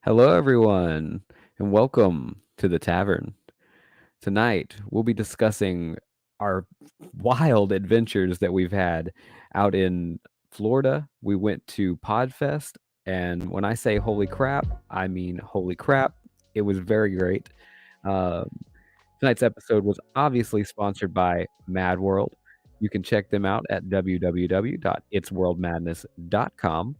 Hello, everyone, and welcome to the tavern. Tonight, we'll be discussing our wild adventures that we've had out in Florida. We went to Podfest, and when I say holy crap, I mean holy crap. It was very great. Um, Tonight's episode was obviously sponsored by Mad World. You can check them out at www.itsworldmadness.com.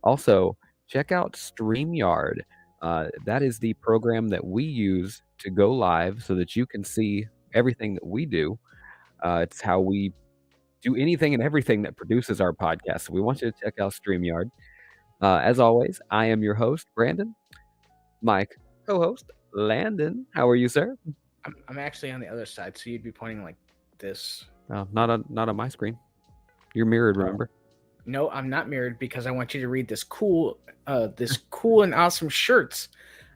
Also, check out StreamYard. That is the program that we use to go live so that you can see everything that we do. It's how we do anything and everything that produces our podcast. So we want you to check out StreamYard. As always, I am your host, Brandon. My co-host, Landon. How are you, sir? I'm actually on the other side, so you'd be pointing like this. Not on my screen. You're mirrored, remember? No, I'm not mirrored because I want you to read this cool and awesome shirts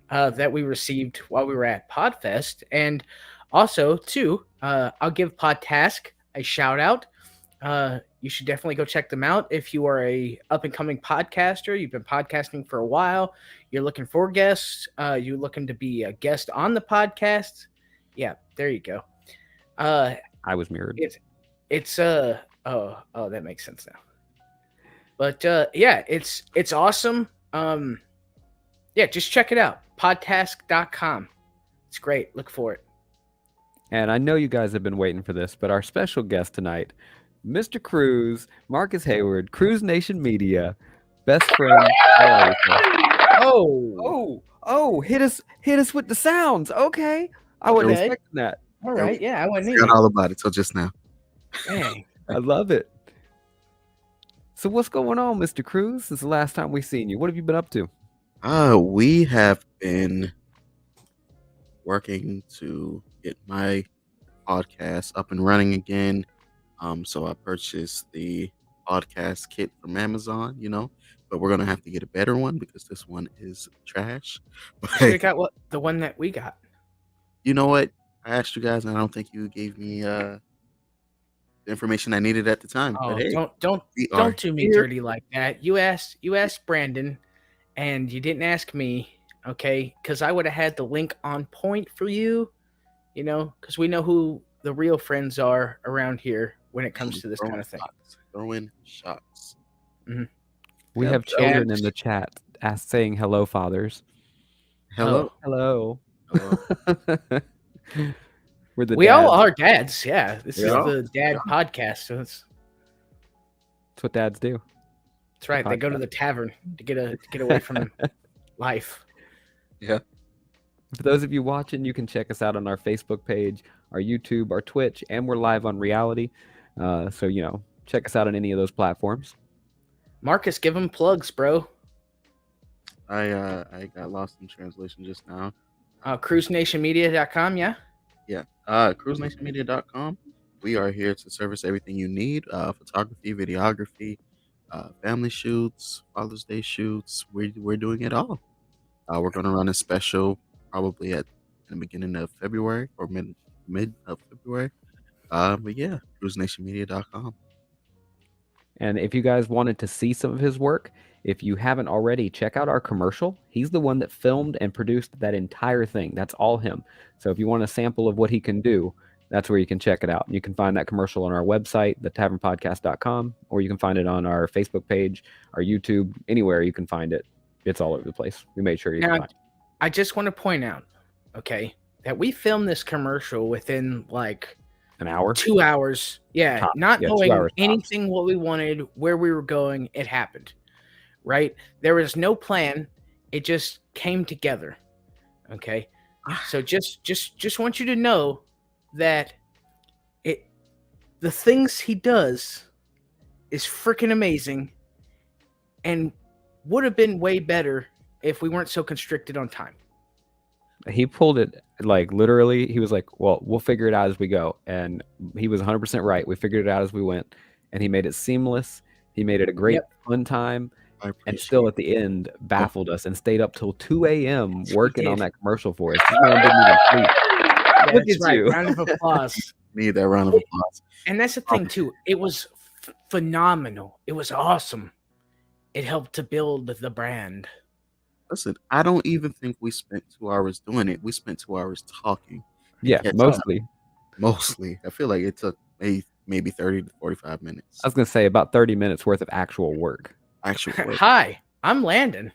that we received while we were at Podfest, and also too, I'll give Podtask a shout out. You should definitely go check them out if you are a up and coming podcaster. You've been podcasting for a while. You're looking for guests. You're looking to be a guest on the podcast. Yeah, there you go. I was mirrored. It's oh that makes sense now. But yeah, it's awesome. Yeah, just check it out. Podtask.com. It's great. Look for it. And I know you guys have been waiting for this, but our special guest tonight, Mr. Cruz, Marcus Hayward, Cruz Nation Media, best friend. How are you, sir? Oh, hit us with the sounds. Okay. I wasn't Okay. expecting that. All right. Yeah, I wasn't Forgot either. all about it till just now. Dang. I love it. So what's going on, Mr. Cruz? Since the last time we've seen you, what have you been up to? We have been working to get my podcast up and running again. So I purchased the podcast kit from Amazon, but we're gonna have to get a better one because this one is trash. Should have But got the one that we got. you know what? I asked you guys, and I don't think you gave me the information I needed at the time. Oh, But hey, don't we are don't do me here. dirty like that. You asked Brandon, and you didn't ask me. Okay, because I would have had the link on point for you. Because we know who the real friends are around here when it comes to this kind of thing. Throwing shots. We Yep. have children in the chat saying hello, fathers. Hello. Hello. Hello. We're the We all dads. are dads. Yeah, this is Yeah. the dad podcast. So that's That's what dads do. right. They go to the tavern to get away from life. Yeah. For those of you watching, you can check us out on our Facebook page, our YouTube, our Twitch, and we're live on Reality. So, check us out on any of those platforms. Marcus, give him plugs, bro. I got lost in translation just now. CruiseNationMedia.com. Yeah. Yeah. CruiseNationMedia.com. We are here to service everything you need: photography, videography, family shoots, Father's Day shoots. We're doing it all. We're going to run a special probably in the beginning of February or mid of February. But yeah, CruiseNationMedia.com. And if you guys wanted to see some of his work, if you haven't already, check out our commercial. He's the one that filmed and produced that entire thing. That's all him. So if you want a sample of what he can do, that's where you can check it out. You can find that commercial on our website, thetavernpodcast.com, or you can find it on our Facebook page, our YouTube, anywhere you can find it. It's all over the place. We made sure you can Now, find it. I just want to point out, okay, that we filmed this commercial within like An hour? 2 hours. Yeah, Tops. not Yeah, 2 knowing hours tops. anything what we wanted, where we were going, it happened. Right? There was no plan. It just came together. Okay? So just want you to know that the things he does is freaking amazing and would have been way better if we weren't so constricted on time. He pulled it like literally. He was like, well, we'll figure it out as we go. And he was 100% right. We figured it out as we went. And he made it seamless. He made it a great, fun time. I And appreciate still it. at the end, baffled us and stayed up till 2 a.m. working on did. that commercial for us. This man didn't even sleep. Look That's at right. you. Round of applause. Need that round of applause. And that's the thing too. It was phenomenal. It was awesome. It helped to build the brand. Listen, I don't even think we spent 2 hours doing it. We spent 2 hours talking to Yeah, catch up. mostly. Mostly, I feel like it took maybe 30 to 45 minutes. I was gonna say about 30 minutes worth of actual work. Actual work. Hi, I'm Landon.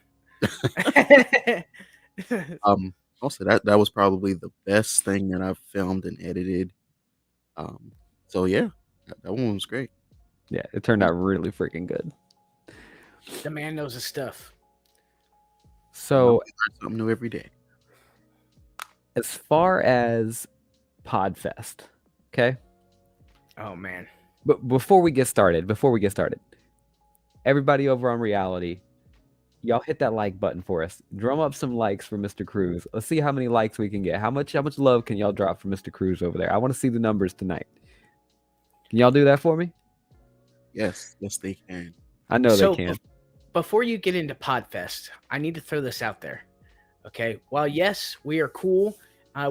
Also that was probably the best thing that I've filmed and edited. Um, so yeah, that one was great. Yeah, it turned out really freaking good. The man knows his stuff. You know, So, we learn something new every day. as far as Podfest, okay? Oh man. But before we get started, everybody over on Reality, y'all hit that like button for us. Drum up some likes for Mr. Cruz. Let's see how many likes we can get. How much love can y'all drop for Mr. Cruz over there? I want to see the numbers tonight. Can y'all do that for me? Yes, they can. I know So they can. before you get into Podfest, I need to throw this out there. Okay. While yes, we are cool.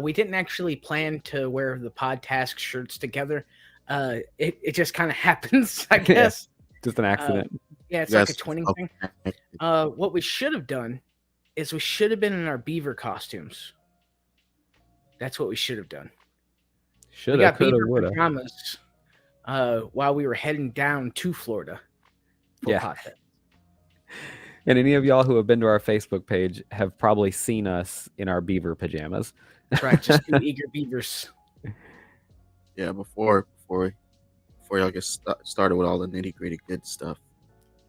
We didn't actually plan to wear the Podtask shirts together. It just kind of happens, I guess. Just an accident. Yeah, it's You like a guys- twinning thing. What we should have done is we should have been in our beaver costumes. That's what we should have done. We Shoulda, got coulda, beaver woulda. pajamas while we were heading down to Florida for Yeah. Podfest. And any of y'all who have been to our Facebook page have probably seen us in our beaver pajamas. That's right, just two eager beavers. Yeah, before y'all get started with all the nitty gritty good stuff,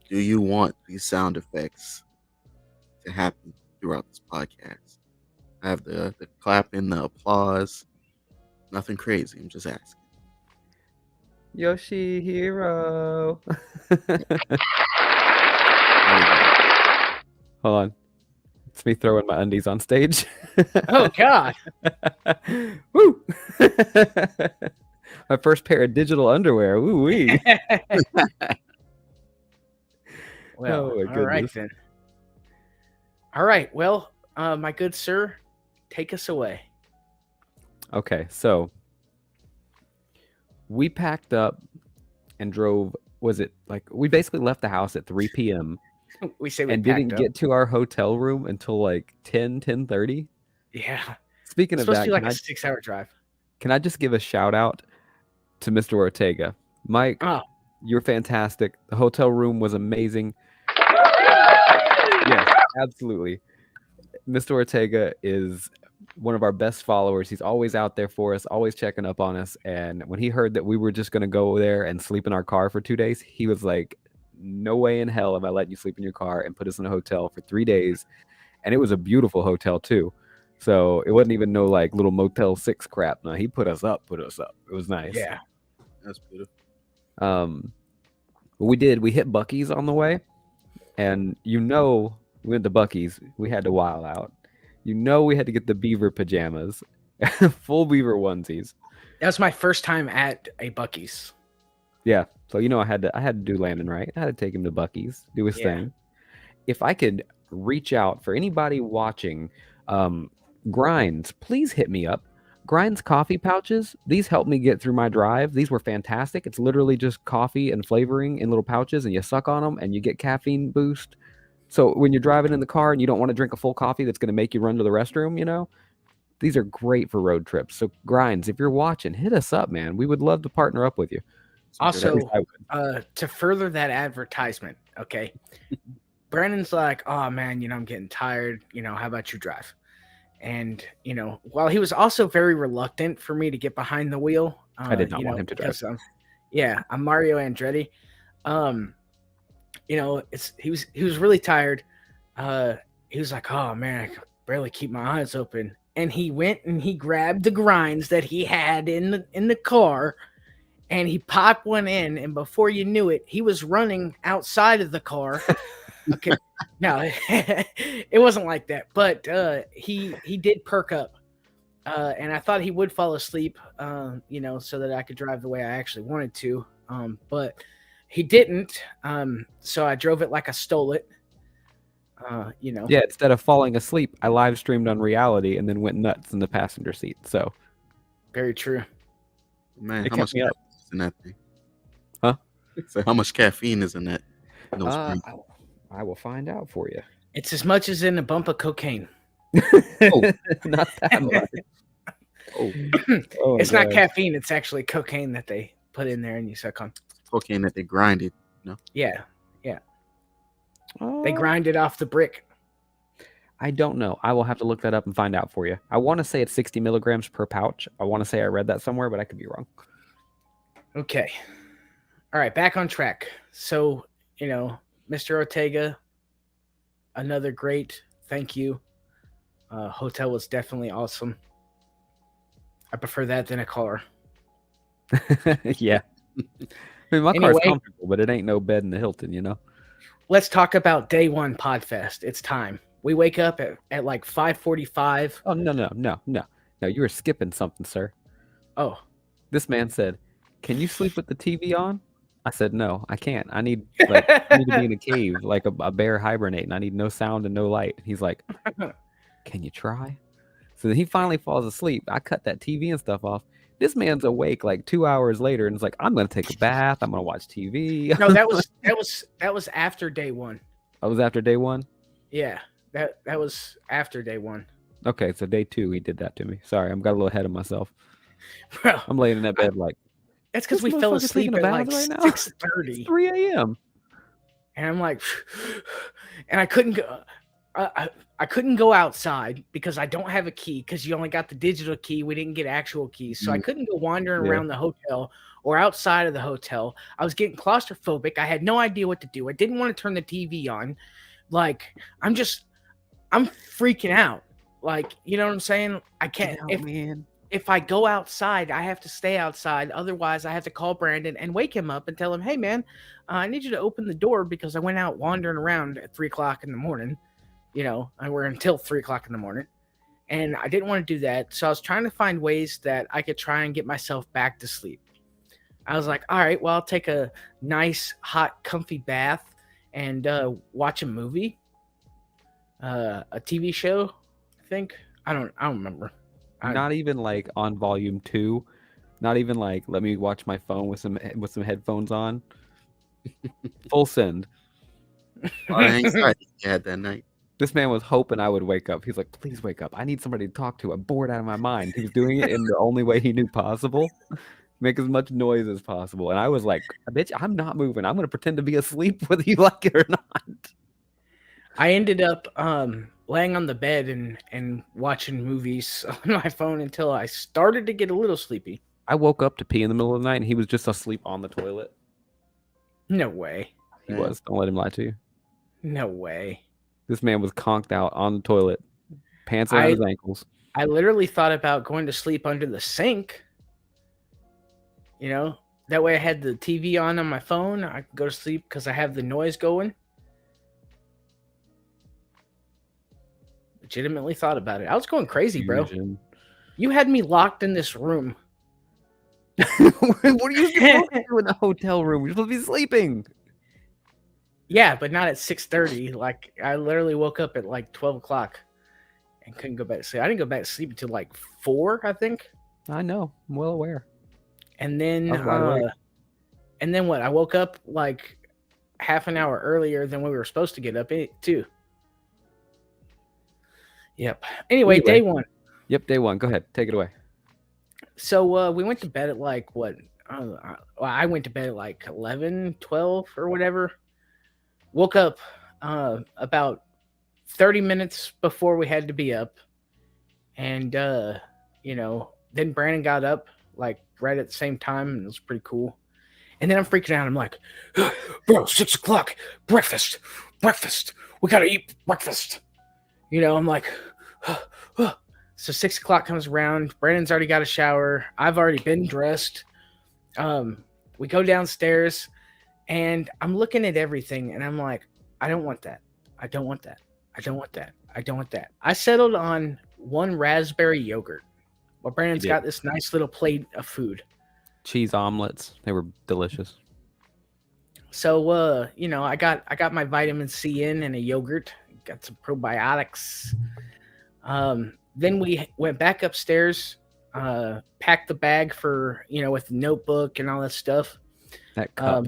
do you want these sound effects to happen throughout this podcast? I have the clapping, the applause, nothing crazy. I'm just asking. Yoshihiro. There we go. Hold on. It's me throwing my undies on stage. Oh God! Woo! My first pair of digital underwear. Woo wee. Well, Oh, my all right goodness. then. All right, well, my good sir, take us away. Okay, so we packed up and drove. Was it like we basically left the house at 3 p.m. We say we and packed didn't up. get to our hotel room until like 10:30? Yeah, Speaking it's of supposed that, to be like a 6-hour drive. can I just give a shout out to Mr. Ortega? Mike, Oh, you're fantastic. The hotel room was amazing. Yes, absolutely. Mr. Ortega is one of our best followers. He's always out there for us, always checking up on us. And when he heard that we were just going to go there and sleep in our car for 2 days, he was like, no way in hell am I letting you sleep in your car, and put us in a hotel for 3 days. And it was a beautiful hotel too. So it wasn't even no like little Motel 6 crap. No, he put us up. It was nice. yeah. That's beautiful. We hit Buc-ee's on the way, and we went to Buc-ee's. We had to wild out. We had to get the beaver pajamas, full beaver onesies. That was my first time at a Buc-ee's. Yeah, so I had to do Landon right. I had to take him to Buc-ee's, do his Yeah. thing. If I could reach out for anybody watching, Grinds, please hit me up. Grinds coffee pouches, these helped me get through my drive. These were fantastic. It's literally just coffee and flavoring in little pouches, and you suck on them and you get caffeine boost. So when you're driving in the car and you don't want to drink a full coffee that's going to make you run to the restroom, these are great for road trips. So Grinds, if you're watching, hit us up, man. We would love to partner up with you. Also, At least I would. to further that advertisement, okay, Brandon's like, oh man, I'm getting tired. How about you drive? And while he was also very reluctant for me to get behind the wheel, I did not want him to drive. because I'm Mario Andretti. He was really tired. He was like, oh man, I can barely keep my eyes open. And he went and he grabbed the grinds that he had in the car, and he popped one in, and before you knew it, he was running outside of the car. Okay, no, it wasn't like that, but he did perk up, and I thought he would fall asleep, so that I could drive the way I actually wanted to, but he didn't. So I drove it like I stole it. Yeah, instead of falling asleep, I live streamed on Reality and then went nuts in the passenger seat. So very true. Man, It how kept much me up. caffeine is in that thing? Huh? So how much caffeine is in that? In those drinks? I will find out for you. It's as much as in a bump of cocaine. Not that much. Oh, Oh my It's not God. caffeine. It's actually cocaine that they put in there and you suck on. cocaine that they grinded. You know? Yeah, yeah. They Oh, grind it off the brick. I don't know. I will have to look that up and find out for you. I want to say it's 60 milligrams per pouch. I want to say I read that somewhere, but I could be wrong. Okay. All right, back on track. So, Mr. Ortega, another great thank you. Hotel was definitely awesome. I prefer that than a car. Yeah. I mean, my car's Anyway, comfortable, but it ain't no bed in the Hilton, you know? let's talk about day one Podfest. It's time. We wake up at like 5:45. Oh, no. No, you were skipping something, sir. Oh, This man said, "Can you sleep with the TV on?" I said, "No, I can't. I need to be in a cave like a bear hibernating. I need no sound and no light." He's like, "Can you try?" So then he finally falls asleep. I cut that TV and stuff off. This man's awake like 2 hours later and it's like, "I'm gonna take a bath. I'm gonna watch TV." no, that was after day one. I was after day one. Yeah, that was after day one. Okay, so day two he did that to me. Sorry, I'm got a little ahead of myself. Bro, I'm laying in that bed like, that's because this we fell motherfucker taking asleep a at bath like right now. 6:30. 3 a.m. And I'm like, and I couldn't go. I couldn't go outside because I don't have a key because you only got the digital key. We didn't get actual keys. So I couldn't go wandering Yeah. around the hotel or outside of the hotel. I was getting claustrophobic. I had no idea what to do. I didn't want to turn the TV on. Like, I'm freaking out. Like, you know what I'm saying? I can't. Man. If I go outside, I have to stay outside. Otherwise, I have to call Brandon and wake him up and tell him, hey, man, I need you to open the door because I went out wandering around at 3 o'clock in the morning. And we're until 3 o'clock in the morning. And I didn't want to do that. So I was trying to find ways that I could try and get myself back to sleep. I was like, all right, well, I'll take a nice, hot, comfy bath and watch a movie, a TV show, I think. I don't remember. Not even like on volume 2. Not even like let me watch my phone with some headphones on. Full send. A lot of anxiety you had that night. This man was hoping I would wake up. He's like, please wake up. I need somebody to talk to. I'm bored out of my mind. He was doing it in the only way he knew possible. Make as much noise as possible. And I was like, bitch, I'm not moving. I'm going to pretend to be asleep whether you like it or not. I ended up laying on the bed and watching movies on my phone until I started to get a little sleepy. I woke up to pee in the middle of the night and he was just asleep on the toilet. No way. He was. Don't let him lie to you. No way. This man was conked out on the toilet, pants around his ankles. I literally thought about going to sleep under the sink. That way I had the TV on my phone. I could go to sleep because I have the noise going. Legitimately thought about it. I was going crazy, bro. You had me locked in this room. What are you supposed to do in a hotel room? You're supposed to be sleeping. Yeah, but not at 6:30. Like, I literally woke up at like 12 o'clock and couldn't go back to sleep. I didn't go back to sleep until like 4, I think. I know. I'm well aware. And then what? I woke up like half an hour earlier than we were supposed to get up too. Yep. Anyway, day one. Yep, day one. Go ahead. Take it away. So we went to bed at like what? I went to bed at like 11, 12 or whatever. Woke up about 30 minutes before we had to be up. And, then Brandon got up like right at the same time. And it was pretty cool. And then I'm freaking out. I'm like, bro, 6 o'clock, breakfast. We got to eat breakfast. I'm like, so 6 o'clock comes around. Brandon's already got a shower. I've already been dressed. We go downstairs and I'm looking at everything and I'm like, I don't want that. I don't want that. I don't want that. I don't want that. I settled on one raspberry yogurt. Well, Brandon's got this nice little plate of food. Cheese omelets. They were delicious. So, I got my vitamin C in and a yogurt. Got some probiotics. Then we went back upstairs, packed the bag for, with the notebook and all that stuff. That cup.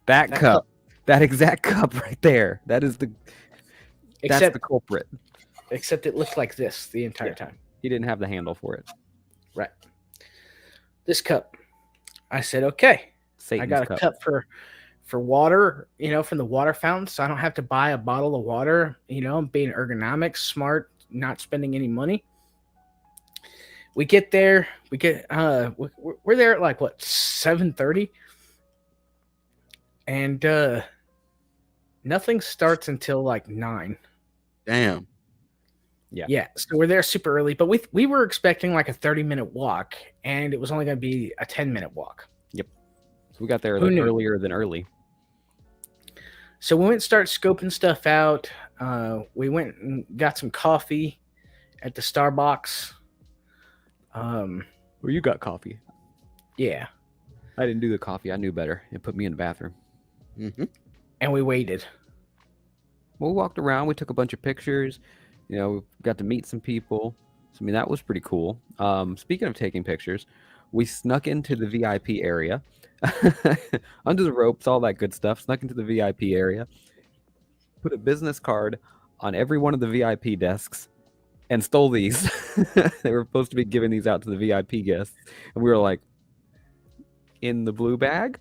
That That exact cup right there. That's the Except culprit. except it looked like this the entire Yeah. time. He didn't have the handle for it. Right. This cup. I said, okay. I Satan's got a cup. cup for water, from the water fountain, so I don't have to buy a bottle of water. I'm being ergonomic, smart, not spending any money. We get there. We're there at like what 7:30, and nothing starts until like 9. Damn. Yeah, so we're there super early, but we were expecting like a 30-minute walk, and it was only going to be a 10-minute walk. Yep. So we got there Who knew? earlier than early. So we went and started scoping stuff out. We went and got some coffee at the Starbucks. Well, you got coffee. Yeah. I didn't do the coffee. I knew better. It put me in the bathroom. Mm-hmm. And we waited. Well, we walked around. We took a bunch of pictures. We got to meet some people. So, I mean, that was pretty cool. Speaking of taking pictures, we snuck into the VIP area. Under the ropes, all that good stuff. Snuck into the VIP area. Put a business card on every one of the VIP desks and stole these. They were supposed to be giving these out to the VIP guests. And we were like, in the blue bag.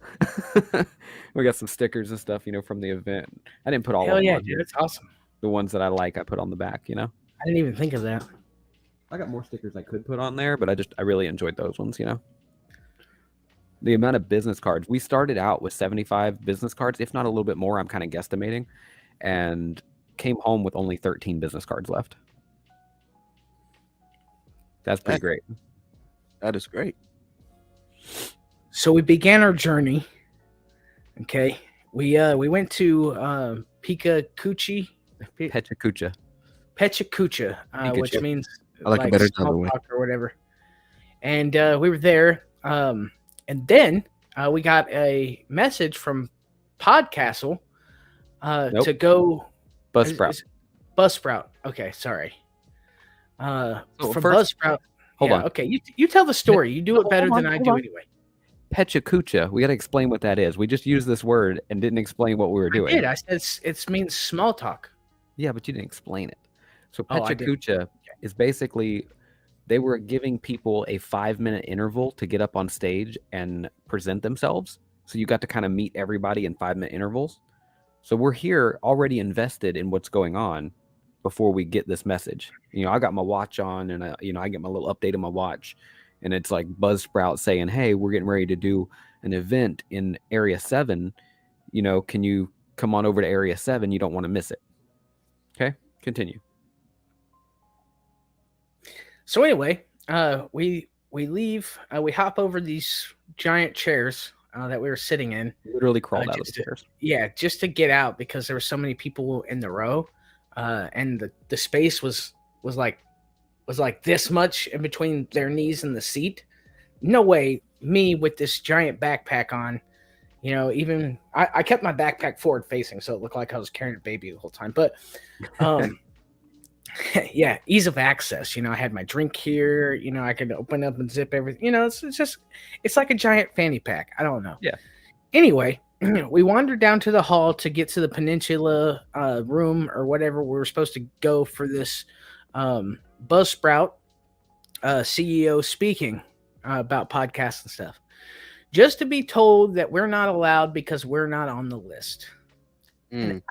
We got some stickers and stuff, from the event. I didn't put all of Hell them yeah, on dude, here. that's awesome. The ones that I like, I put on the back, I didn't even think of that. I got more stickers I could put on there, but I really enjoyed those ones, The amount of business cards. We started out with 75 business cards, if not a little bit more, I'm kind of guesstimating, and came home with only 13 business cards left. That's pretty great. That is great. So we began our journey. Okay. We went to Pikakuchi. Pechakucha. Which means I like a better small way. talk or whatever. And we were there. And then we got a message from Podcastle Nope. to go Buzzsprout. Buzzsprout. Okay, sorry. From first, Buzzsprout. Hold on. Okay, you tell the story. You do it better than I do on. anyway. Pechakucha. We got to explain what that is. We just used this word and didn't explain what we were doing. I said it means small talk. Yeah, but you didn't explain it. So Oh, Pechakucha is basically they were giving people a 5-minute interval to get up on stage and present themselves. So you got to kind of meet everybody in 5-minute intervals. So we're here already invested in what's going on before we get this message. I got my watch on and I get my little update on my watch. And it's like Buzzsprout saying, hey, we're getting ready to do an event in Area 7. Can you come on over to Area 7? You don't want to miss it. Okay, continue. So anyway, we leave. We hop over these giant chairs that we were sitting in. Literally crawled out of the chairs. Yeah, just to get out because there were so many people in the row, and the space was like this much in between their knees and the seat. No way, me with this giant backpack on, even I kept my backpack forward facing, so it looked like I was carrying a baby the whole time. But, yeah, ease of access. I had my drink here. I could open up and zip everything. It's like a giant fanny pack. I don't know. Yeah. Anyway, we wandered down to the hall to get to the Peninsula room or whatever we were supposed to go for this Buzzsprout CEO speaking about podcasts and stuff, just to be told that we're not allowed because we're not on the list. And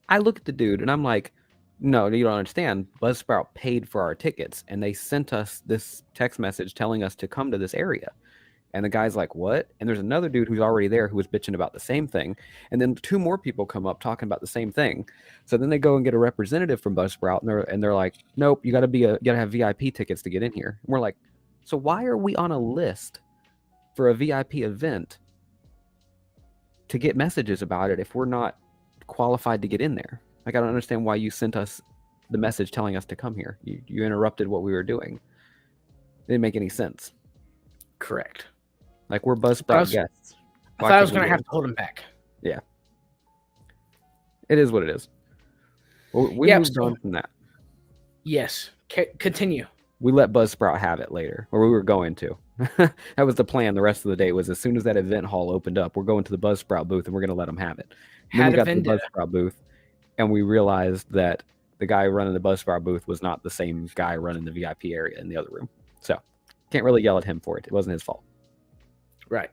I look at the dude and I'm like, no, you don't understand. Buzzsprout paid for our tickets and they sent us this text message telling us to come to this area. And the guy's like, what? And there's another dude who's already there who was bitching about the same thing. And then 2 more people come up talking about the same thing. So then they go and get a representative from Buzzsprout and they're like, nope, you gotta have VIP tickets to get in here. And we're like, so why are we on a list for a VIP event to get messages about it if we're not qualified to get in there? Like, I don't understand why you sent us the message telling us to come here. You interrupted what we were doing. It didn't make any sense. Correct. Like, we're Buzzsprout guests. I thought I was going to have to hold him back. Yeah. It is what it is. Well, we moved on from that. Yes. Continue. we let Buzzsprout have it later, or we were going to. That was the plan. The rest of the day was as soon as that event hall opened up, we're going to the Buzzsprout booth and we're going to let them have it. And then we Had a got to the vendetta. Buzzsprout booth and we realized that the guy running the Buzzsprout booth was not the same guy running the VIP area in the other room. So can't really yell at him for it. It wasn't his fault. Right.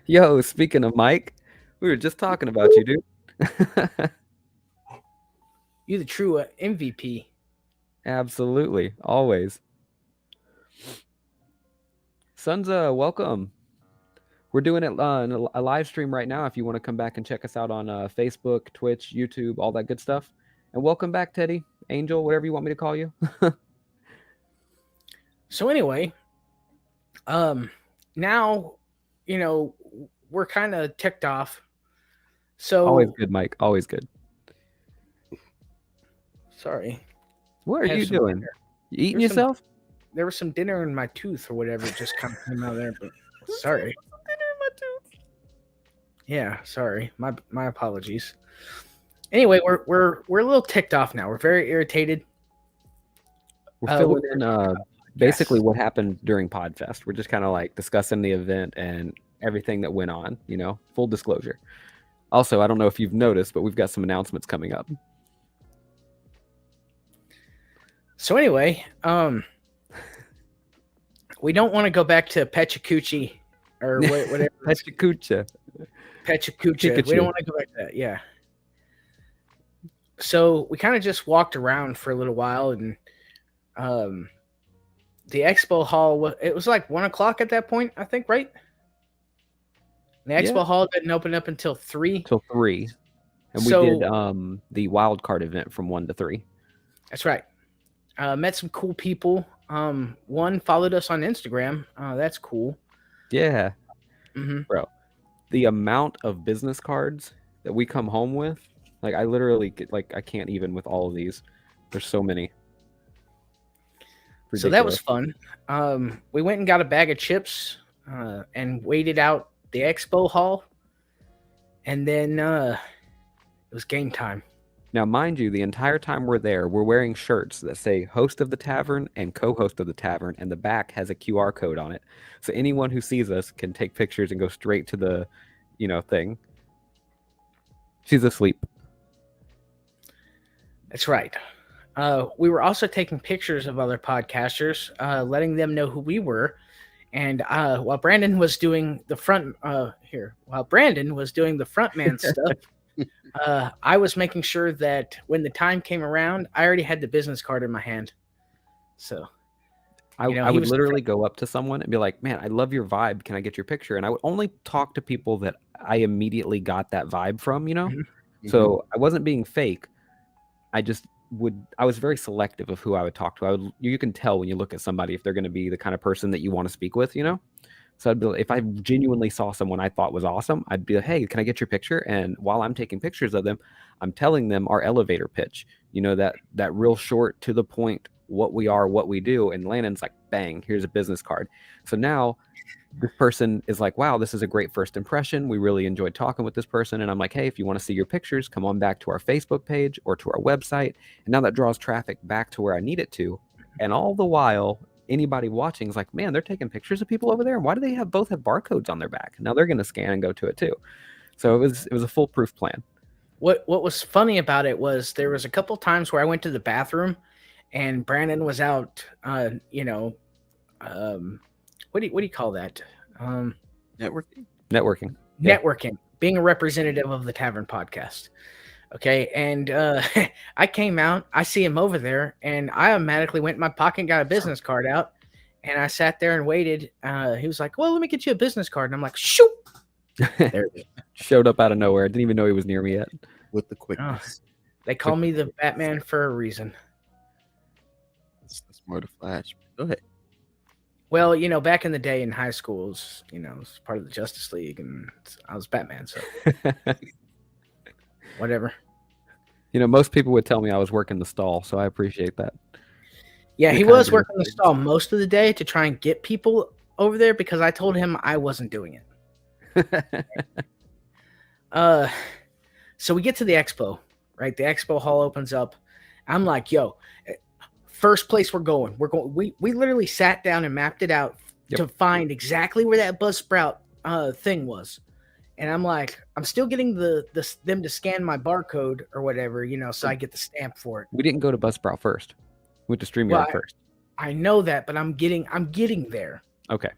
Yo, speaking of Mike, we were just talking about you, dude. You the true MVP. Absolutely. Always. Sunza, welcome. We're doing it in a live stream right now if you want to come back and check us out on Facebook, Twitch, YouTube, all that good stuff. And welcome back, Teddy, Angel, whatever you want me to call you. So anyway, now, we're kind of ticked off. So Always good, Mike. Always good. Sorry. What are you doing? Dinner. You eating yourself? There was some dinner in my tooth or whatever. It just kind of came out there, but sorry. Yeah, sorry. My apologies. Anyway, we're a little ticked off now. We're very irritated. We're filling in basically what happened during Podfest. We're just kind of like discussing the event and everything that went on, full disclosure. Also, I don't know if you've noticed, but we've got some announcements coming up. So anyway, we don't want to go back to Pechacucci or whatever. Pechacucha. Pechacucha. We don't want to go back to that. Yeah. So we kind of just walked around for a little while, and the expo hall, it was like 1 o'clock at that point, I think, right? The expo hall didn't open up until 3. Till 3. And we did the wild card event from 1 to 3. That's right. Met some cool people. One followed us on Instagram. That's cool. Yeah. Mm-hmm. Bro, the amount of business cards that we come home with, like I literally get, I can't even with all of these. There's so many. Ridiculous. So that was fun. We went and got a bag of chips and waited out the expo hall. And then it was game time. Now, mind you, the entire time we're there, we're wearing shirts that say host of the tavern and co-host of the tavern, and the back has a QR code on it. So anyone who sees us can take pictures and go straight to the, thing. She's asleep. That's right. We were also taking pictures of other podcasters, letting them know who we were. And while Brandon was doing the frontman stuff, I was making sure that when the time came around, I already had the business card in my hand. So I would literally go up to someone and be like, man, I love your vibe. Can I get your picture? And I would only talk to people that I immediately got that vibe from, Mm-hmm. So I wasn't being fake. I was very selective of who I would talk to. You can tell when you look at somebody if they're going to be the kind of person that you want to speak with, So I'd be like, if I genuinely saw someone I thought was awesome, I'd be like, hey, can I get your picture? And while I'm taking pictures of them, I'm telling them our elevator pitch, that real short to the point, what we are, what we do. And Landon's like, bang, here's a business card. So now this person is like, wow, this is a great first impression. We really enjoyed talking with this person. And I'm like, hey, if you want to see your pictures, come on back to our Facebook page or to our website. And now that draws traffic back to where I need it to. And all the while, anybody watching is like, man, they're taking pictures of people over there. And why do they both have barcodes on their back? Now they're going to scan and go to it too. So it was a foolproof plan. What was funny about it was there was a couple times where I went to the bathroom and Brandon was out, what do you call that? Networking. Yeah. Networking, being a representative of the Tavern Podcast. Okay, and I came out, I see him over there, and I automatically went in my pocket and got a business card out, and I sat there and waited. He was like, well, let me get you a business card. And I'm like, shoot! There it is. Showed up out of nowhere. Didn't even know he was near me yet. With the quickness. They call me the Batman for a reason. That's more the Flash. Go ahead. Well, back in the day in high school, it was part of the Justice League, and I was Batman, so whatever. Most people would tell me I was working the stall, so I appreciate that. Yeah, he was working the stall most of the day to try and get people over there because I told him I wasn't doing it. So we get to the expo, right? The expo hall opens up. I'm like, yo, first place we're going. We literally sat down and mapped it out to find exactly where that Buzzsprout thing was. And I'm like, I'm still getting them to scan my barcode or whatever, so I get the stamp for it. We didn't go to Buzzsprout first. We went to StreamYard Well, first. I know that, but I'm getting there. Okay.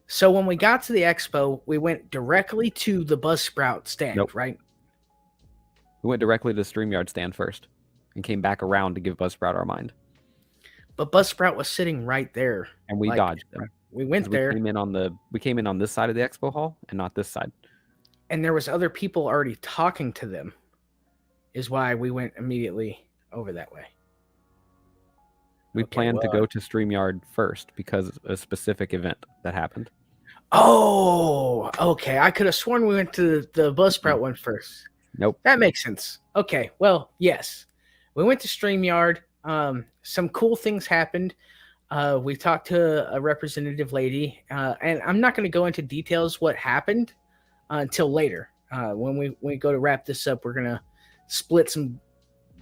So when we got to the expo, we went directly to the Buzzsprout stand, right? We went directly to the StreamYard stand first and came back around to give Buzzsprout our mind. But Buzzsprout was sitting right there. And we dodged them. We went there. We came in on this side of the expo hall and not this side. And there was other people already talking to them, is why we went immediately over that way. We planned to go to StreamYard first because of a specific event that happened. Oh, okay. I could have sworn we went to the Buzzsprout one first. Nope. That makes sense. Okay. Well, yes. We went to StreamYard. Some cool things happened. We talked to a representative lady, and I'm not going to go into details what happened until later. When we go to wrap this up, we're going to split some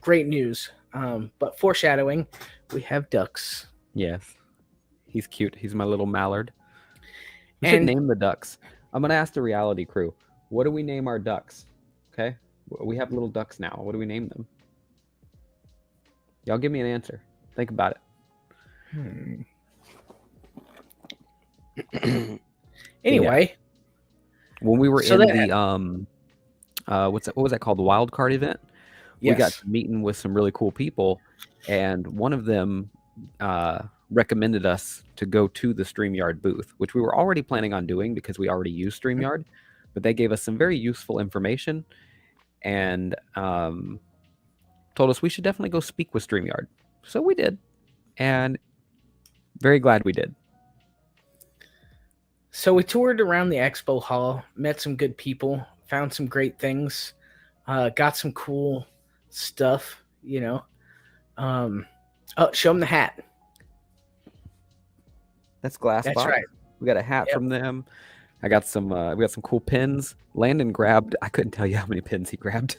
great news. But foreshadowing, we have ducks. Yes. He's cute. He's my little mallard. We should name the ducks. I'm going to ask the reality crew, what do we name our ducks? Okay? We have little ducks now. What do we name them? Y'all give me an answer. Think about it. Anyway. When we were in the what was that called? The wild card event? Yes. We got to meeting with some really cool people, and one of them recommended us to go to the StreamYard booth, which we were already planning on doing because we already use StreamYard, but they gave us some very useful information and told us we should definitely go speak with StreamYard. So we did, and very glad we did. So we toured around the expo hall, met some good people, found some great things, got some cool stuff, Oh, show them the hat. That's Glass That's Box. right. We got a hat from them. I got some. We got some cool pins. Landon grabbed. I couldn't tell you how many pins he grabbed.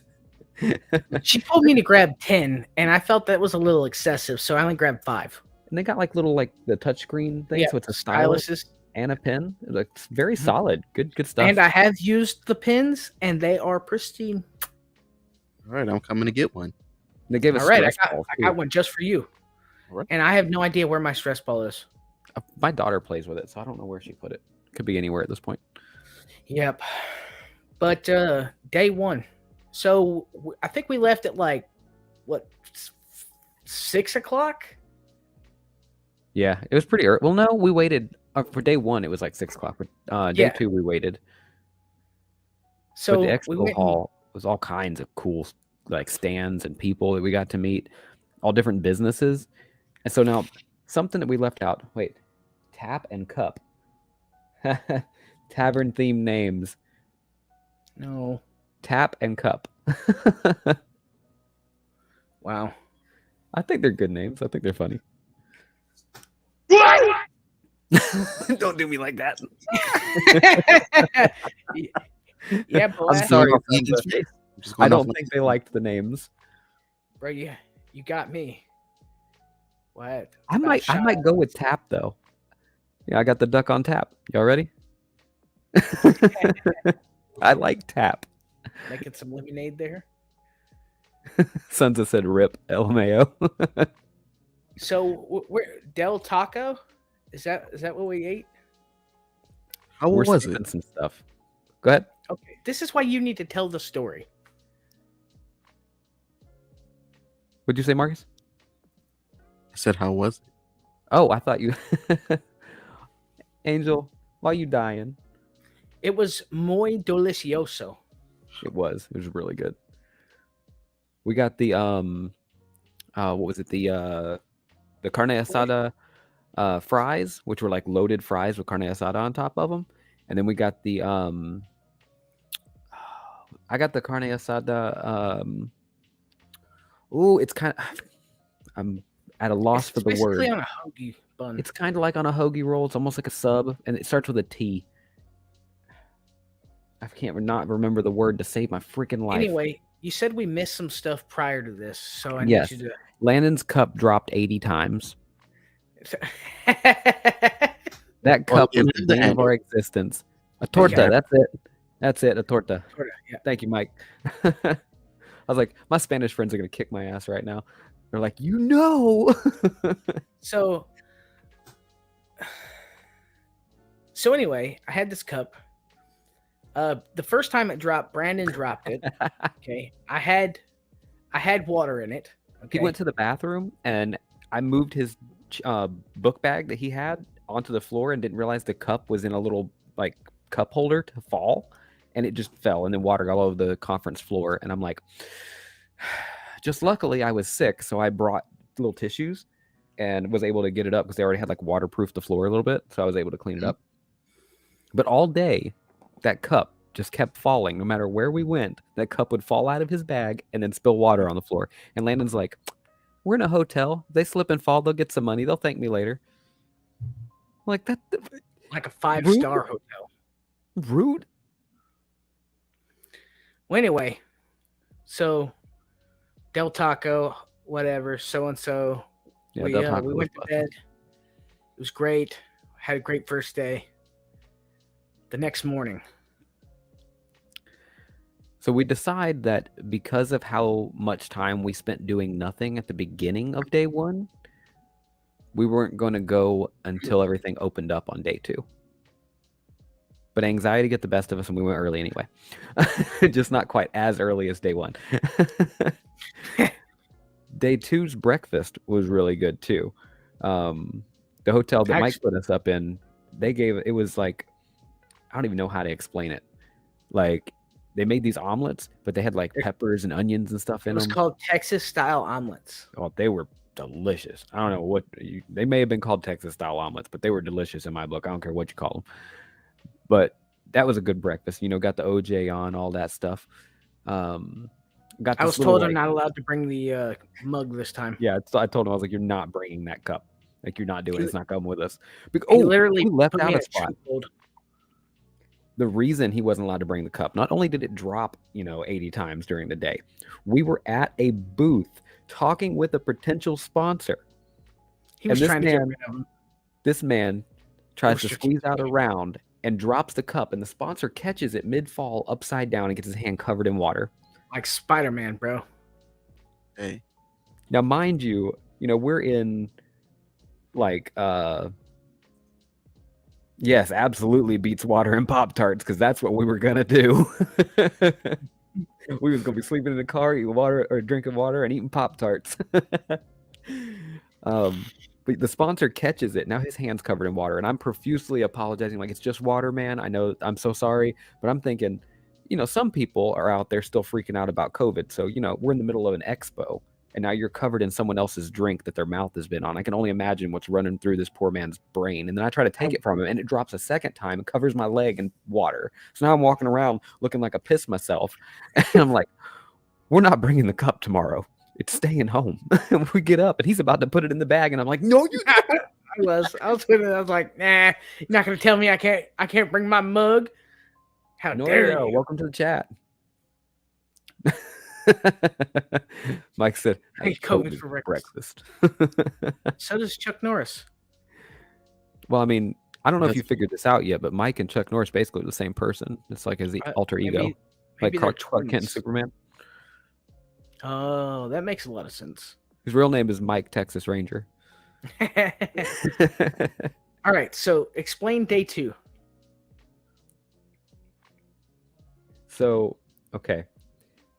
She told me to grab 10, and I felt that was a little excessive, so I only grabbed 5. And they got like little the touchscreen thing, so it's a stylus and a pin. It looks very solid. Good stuff. And I have used the pins, and they are pristine. All right, I'm coming to get one. They gave us. All right, I got one just for you. Right. And I have no idea where my stress ball is. My daughter plays with it, so I don't know where she put it. Could be anywhere at this point. Yep. But day one. So I think we left at 6 o'clock? Yeah, it was pretty early. Well, no, we waited. For day one, it was like 6 o'clock. But day two, we waited. So the expo hall was all kinds of cool stands and people that we got to meet, all different businesses. And so now something that we left out. Wait, Tap and Cup. Tavern themed names. No. Tap and Cup. Wow. I think they're good names. I think they're funny. Don't do me like that. Yeah, boy. I'm sorry. I don't think they liked the names. Bro, yeah, you got me. What? I might go with Tap though. Yeah, I got the duck on tap. Y'all ready? I like Tap. Making some lemonade there. Sunsa said rip LMAO. So where Del Taco? Is that what we ate? How was it? Some stuff. Go ahead. Okay, this is why you need to tell the story. What'd you say, Marcus? I said, how was it? Oh, I thought you... Angel, why are you dying? It was muy delicioso. It was really good. We got the, what was it? The carne asada fries, which were like loaded fries with carne asada on top of them. And then we got the, I got the carne asada, it's kind of... I'm at a loss for the word. It's basically on a hoagie bun. It's kind of like on a hoagie roll. It's almost like a sub, and it starts with a T. I can't not remember the word to save my freaking life. Anyway, you said we missed some stuff prior to this, so I need Yes. you to. Landon's cup dropped 80 times. Okay. That Well, cup he was didn't the have the bane of handle. our existence. A torta, that's it. That's it, a torta. Yeah. Thank you, Mike. I was like, my Spanish friends are going to kick my ass right now. They're like, you know. So anyway, I had this cup. The first time it dropped, Brandon dropped it. Okay. I had water in it. Okay. He went to the bathroom and I moved his book bag that he had onto the floor and didn't realize the cup was in a little like cup holder to fall, and it just fell, and then water all over the conference floor. And I'm like, just luckily I was sick, so I brought little tissues and was able to get it up because they already had like waterproof the floor a little bit, so I was able to clean it up. But all day, that cup just kept falling. No matter where we went, that cup would fall out of his bag and then spill water on the floor. And Landon's like, we're in a hotel. They slip and fall. They'll get some money. They'll thank me later. Like that. Like a 5-star hotel. Rude. Well, anyway, so Del Taco, whatever, so and so. Yeah, We went to bed. It was great. Had a great first day. The next morning. So we decide that because of how much time we spent doing nothing at the beginning of day one, we weren't going to go until everything opened up on day 2. But anxiety got the best of us and we went early anyway. Just not quite as early as day 1. Day 2's breakfast was really good too. The hotel that Mike put us up in, it was like, I don't even know how to explain it. Like, they made these omelets, but they had like peppers and onions and stuff in them. It was called Texas style omelets. Oh, they were delicious. I don't know what they may have been called Texas style omelets, but they were delicious in my book. I don't care what you call them. But that was a good breakfast. Got the OJ on, all that stuff. I was told I'm not allowed to bring the mug this time. Yeah, I told him, I was like, you're not bringing that cup. Like, you're not doing it. It's not coming with us. He literally we left out a a spot. The reason he wasn't allowed to bring the cup, not only did it drop, 80 times during the day, we were at a booth talking with a potential sponsor. He was trying to get rid of him. This man tries to squeeze out a round and drops the cup, and the sponsor catches it mid-fall upside down and gets his hand covered in water. Like Spider-Man, bro. Hey. Now, mind you, we're in like yes, absolutely beats water and Pop-Tarts, because that's what we were gonna do. We was gonna be sleeping in the car, eating water or drinking water and eating Pop-Tarts. But the sponsor catches it. Now his hand's covered in water, and I'm profusely apologizing, like, it's just water, man. I know, I'm so sorry. But I'm thinking, some people are out there still freaking out about COVID. So, we're in the middle of an expo, and now you're covered in someone else's drink that their mouth has been on. I can only imagine what's running through this poor man's brain. And then I try to take it from him, and it drops a second time and covers my leg in water. So now I'm walking around looking like I pissed myself. And I'm like, we're not bringing the cup tomorrow. It's staying home. We get up, and he's about to put it in the bag, and I'm like, no, you. I was like, nah, you're not gonna tell me I can't bring my mug. How dare you? Welcome to the chat. Mike said, I eat COVID for breakfast. So does Chuck Norris. Well, I mean, I don't know if you figured this out yet, but Mike and Chuck Norris basically are the same person. It's like his alter ego, like Clark Kent and Superman. Oh, that makes a lot of sense. His real name is Mike Texas Ranger. All right, so explain day 2. So, okay.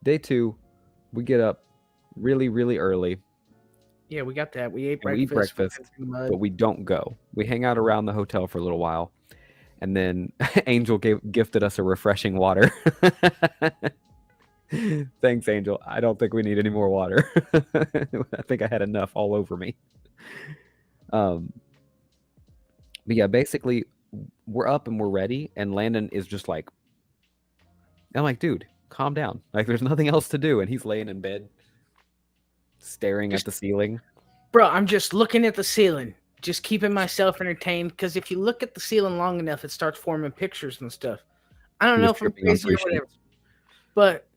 Day 2, we get up really, really early. Yeah, we got that. We ate breakfast. We eat breakfast, but we don't go. We hang out around the hotel for a little while. And then Angel gifted us a refreshing water. Thanks, Angel. I don't think we need any more water. I think I had enough all over me. But yeah, basically, we're up and we're ready, and Landon is just like, I'm like, dude, calm down. Like, there's nothing else to do. And he's laying in bed, staring at the ceiling. Bro, I'm just looking at the ceiling, just keeping myself entertained, because if you look at the ceiling long enough, it starts forming pictures and stuff. I don't know if I'm crazy or whatever. But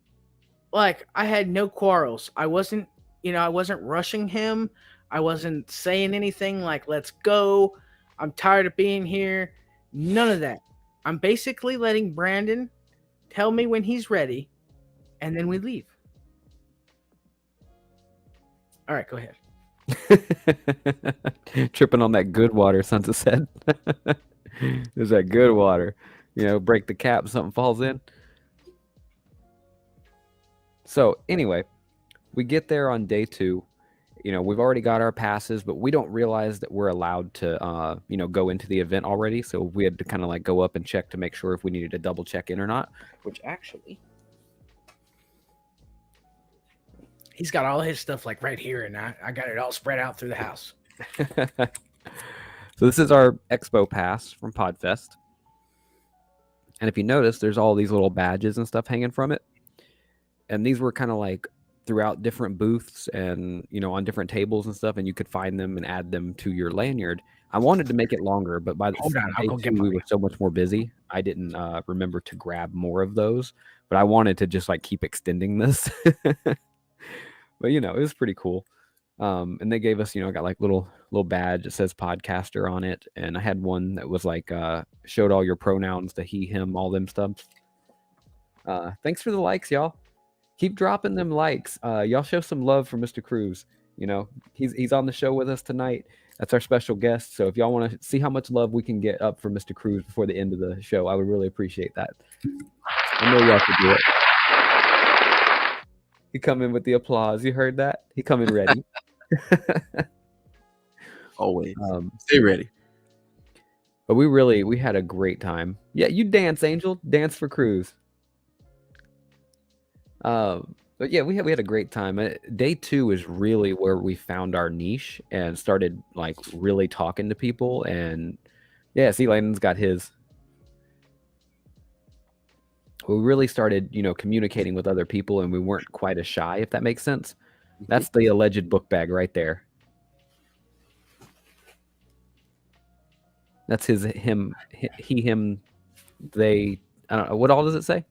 like I had no quarrels. I wasn't rushing him. I wasn't saying anything like "let's go." I'm tired of being here. None of that. I'm basically letting Brandon tell me when he's ready, and then we leave. All right, go ahead. Tripping on that good water, Sansa said. There's that good water. Break the cap, something falls in. So anyway, we get there on day 2. We've already got our passes, but we don't realize that we're allowed to, go into the event already. So we had to kind of like go up and check to make sure if we needed to double check in or not, which actually, He's got all his stuff like right here, and I got it all spread out through the house. So this is our expo pass from Podfest. And if you notice, there's all these little badges and stuff hanging from it. And these were kind of like throughout different booths and, on different tables and stuff, and you could find them and add them to your lanyard. I wanted to make it longer, but by Hold on, I'll day go get 2, we mine. were so much more busy. I didn't remember to grab more of those, but I wanted to just like keep extending this. But it was pretty cool. And they gave us, got like little badge that says podcaster on it, and I had one that was like showed all your pronouns, the he, him, all them stuff. Thanks for the likes, y'all. Keep dropping them likes. Y'all show some love for Mr. Cruz. He's on the show with us tonight. That's our special guest. So if y'all want to see how much love we can get up for Mr. Cruz before the end of the show, I would really appreciate that. I know y'all could do it. He come in with the applause. You heard that? He come in ready. Always. Stay ready. But we had a great time. Yeah, you dance, Angel. Dance for Cruz. But yeah, we had a great time. Day 2 is really where we found our niche and started like really talking to people. And yeah, see, Landon's got his. We really started, communicating with other people, and we weren't quite as shy, if that makes sense. That's the alleged book bag right there. That's him, he, him, they. I don't know. What all does it say?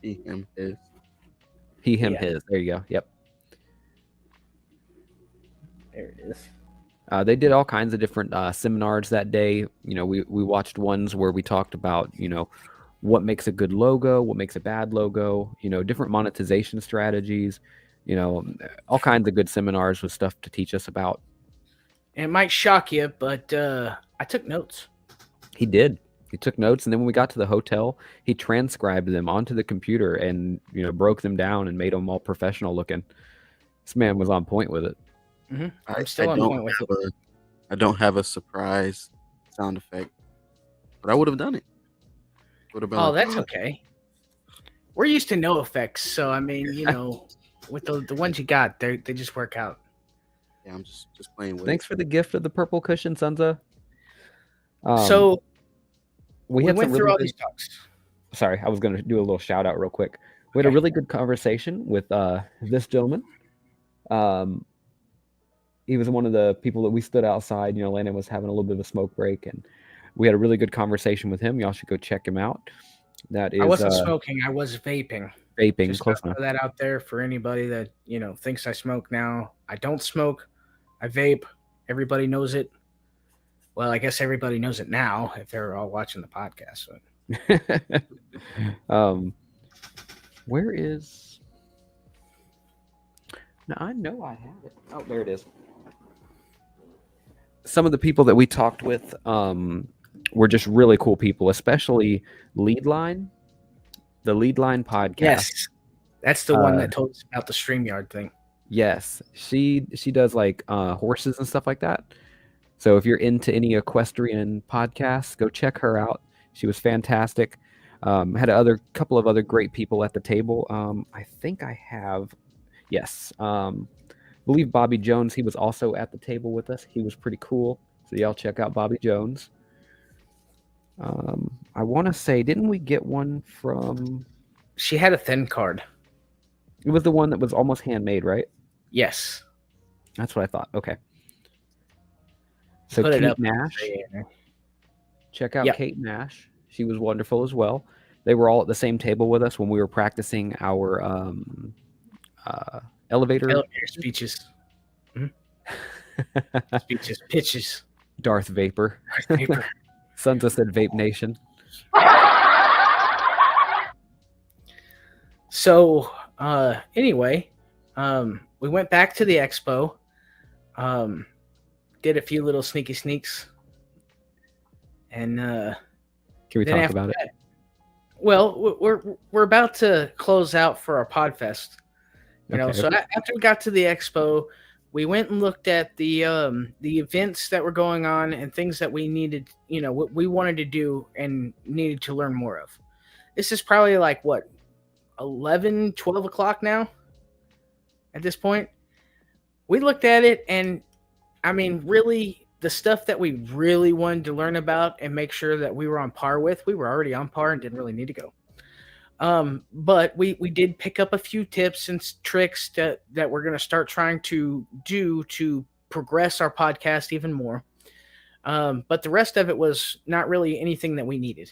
He, him, his. He, him, Yeah. his. There you go. Yep. There it is. They did all kinds of different seminars that day. We watched ones where we talked about, what makes a good logo, what makes a bad logo, different monetization strategies, all kinds of good seminars with stuff to teach us about. It might shock you, but I took notes. He did. He took notes, and then when we got to the hotel, he transcribed them onto the computer and, broke them down and made them all professional looking. This man was on point with it. Mm-hmm. I I'm still on point with it. I don't have a surprise sound effect, but I would have done it. Would have been Oh, like, that's okay. We're used to no effects, so I mean, with the ones you got, they just work out. yeah, I'm just playing with Thanks for the gift of the purple cushion, Sunza. So we went had some through really all good, these talks. sorry, I was going to do a little shout out real quick. We had a Okay. really good conversation with this gentleman. He was one of the people that we stood outside. Landon was having a little bit of a smoke break, and we had a really good conversation with him. Y'all should go check him out. That is I wasn't smoking. I was vaping. vaping. Just Close gotta enough. throw that out there for anybody that thinks I smoke now. I don't smoke. I vape. Everybody knows it. Well, I guess everybody knows it now if they're all watching the podcast. So. Where is? Now I know I have it. Oh, there it is. Some of the people that we talked with were just really cool people, especially Lead Line, the Lead Line podcast. Yes, that's the one that told us about the StreamYard thing. Yes, she does like horses and stuff like that. So if you're into any equestrian podcasts, go check her out. She was fantastic. Had a couple of other great people at the table. I think I have, yes. I believe Bobby Jones, he was also at the table with us. He was pretty cool. So y'all check out Bobby Jones. I want to say, didn't we get one from? She had a thin card. It was the one that was almost handmade, right? Yes. That's what I thought. Okay. So Put it Kate up. Nash. Check out Yep. Kate Nash. She was wonderful as well. They were all at the same table with us when we were practicing our elevator Elevator speeches. Mhm. Speeches, pitches, Darth Vapor. paper. Sunza said Vape Nation. So, anyway, we went back to the expo, did a few little sneaky sneaks, and Can we then talk after about it? that, well, we're about to close out for our Podfest, Okay. So after we got to the expo, we went and looked at the events that were going on and things that we needed, what we wanted to do and needed to learn more of. This is probably like what 11, 12 o'clock now at this point. We looked at it, and I mean, really, the stuff that we really wanted to learn about and make sure that we were on par with, we were already on par and didn't really need to go. But we did pick up a few tips and tricks that we're going to start trying to do to progress our podcast even more. But the rest of it was not really anything that we needed.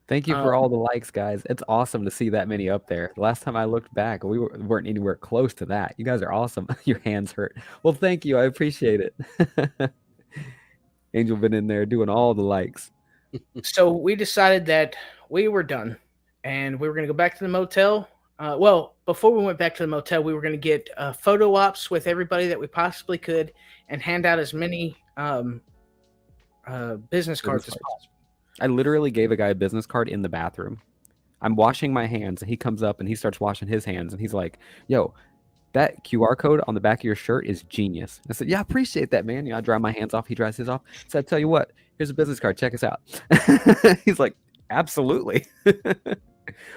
Thank you for all the likes, guys. It's awesome to see that many up there. The last time I looked back, we weren't anywhere close to that. You guys are awesome. Your hands hurt. Well, thank you. I appreciate it. Angel been in there doing all the likes. So we decided that we were done, and we were going to go back to the motel. Well, before we went back to the motel, we were going to get photo ops with everybody that we possibly could, and hand out as many business cards as possible. I literally gave a guy a business card in the bathroom. I'm washing my hands, and he comes up and he starts washing his hands, and he's like, "Yo, that QR code on the back of your shirt is genius." I said, "Yeah, I appreciate that, man." I dry my hands off. He dries his off. So I tell you what, here's a business card. Check us out. He's like, "Absolutely."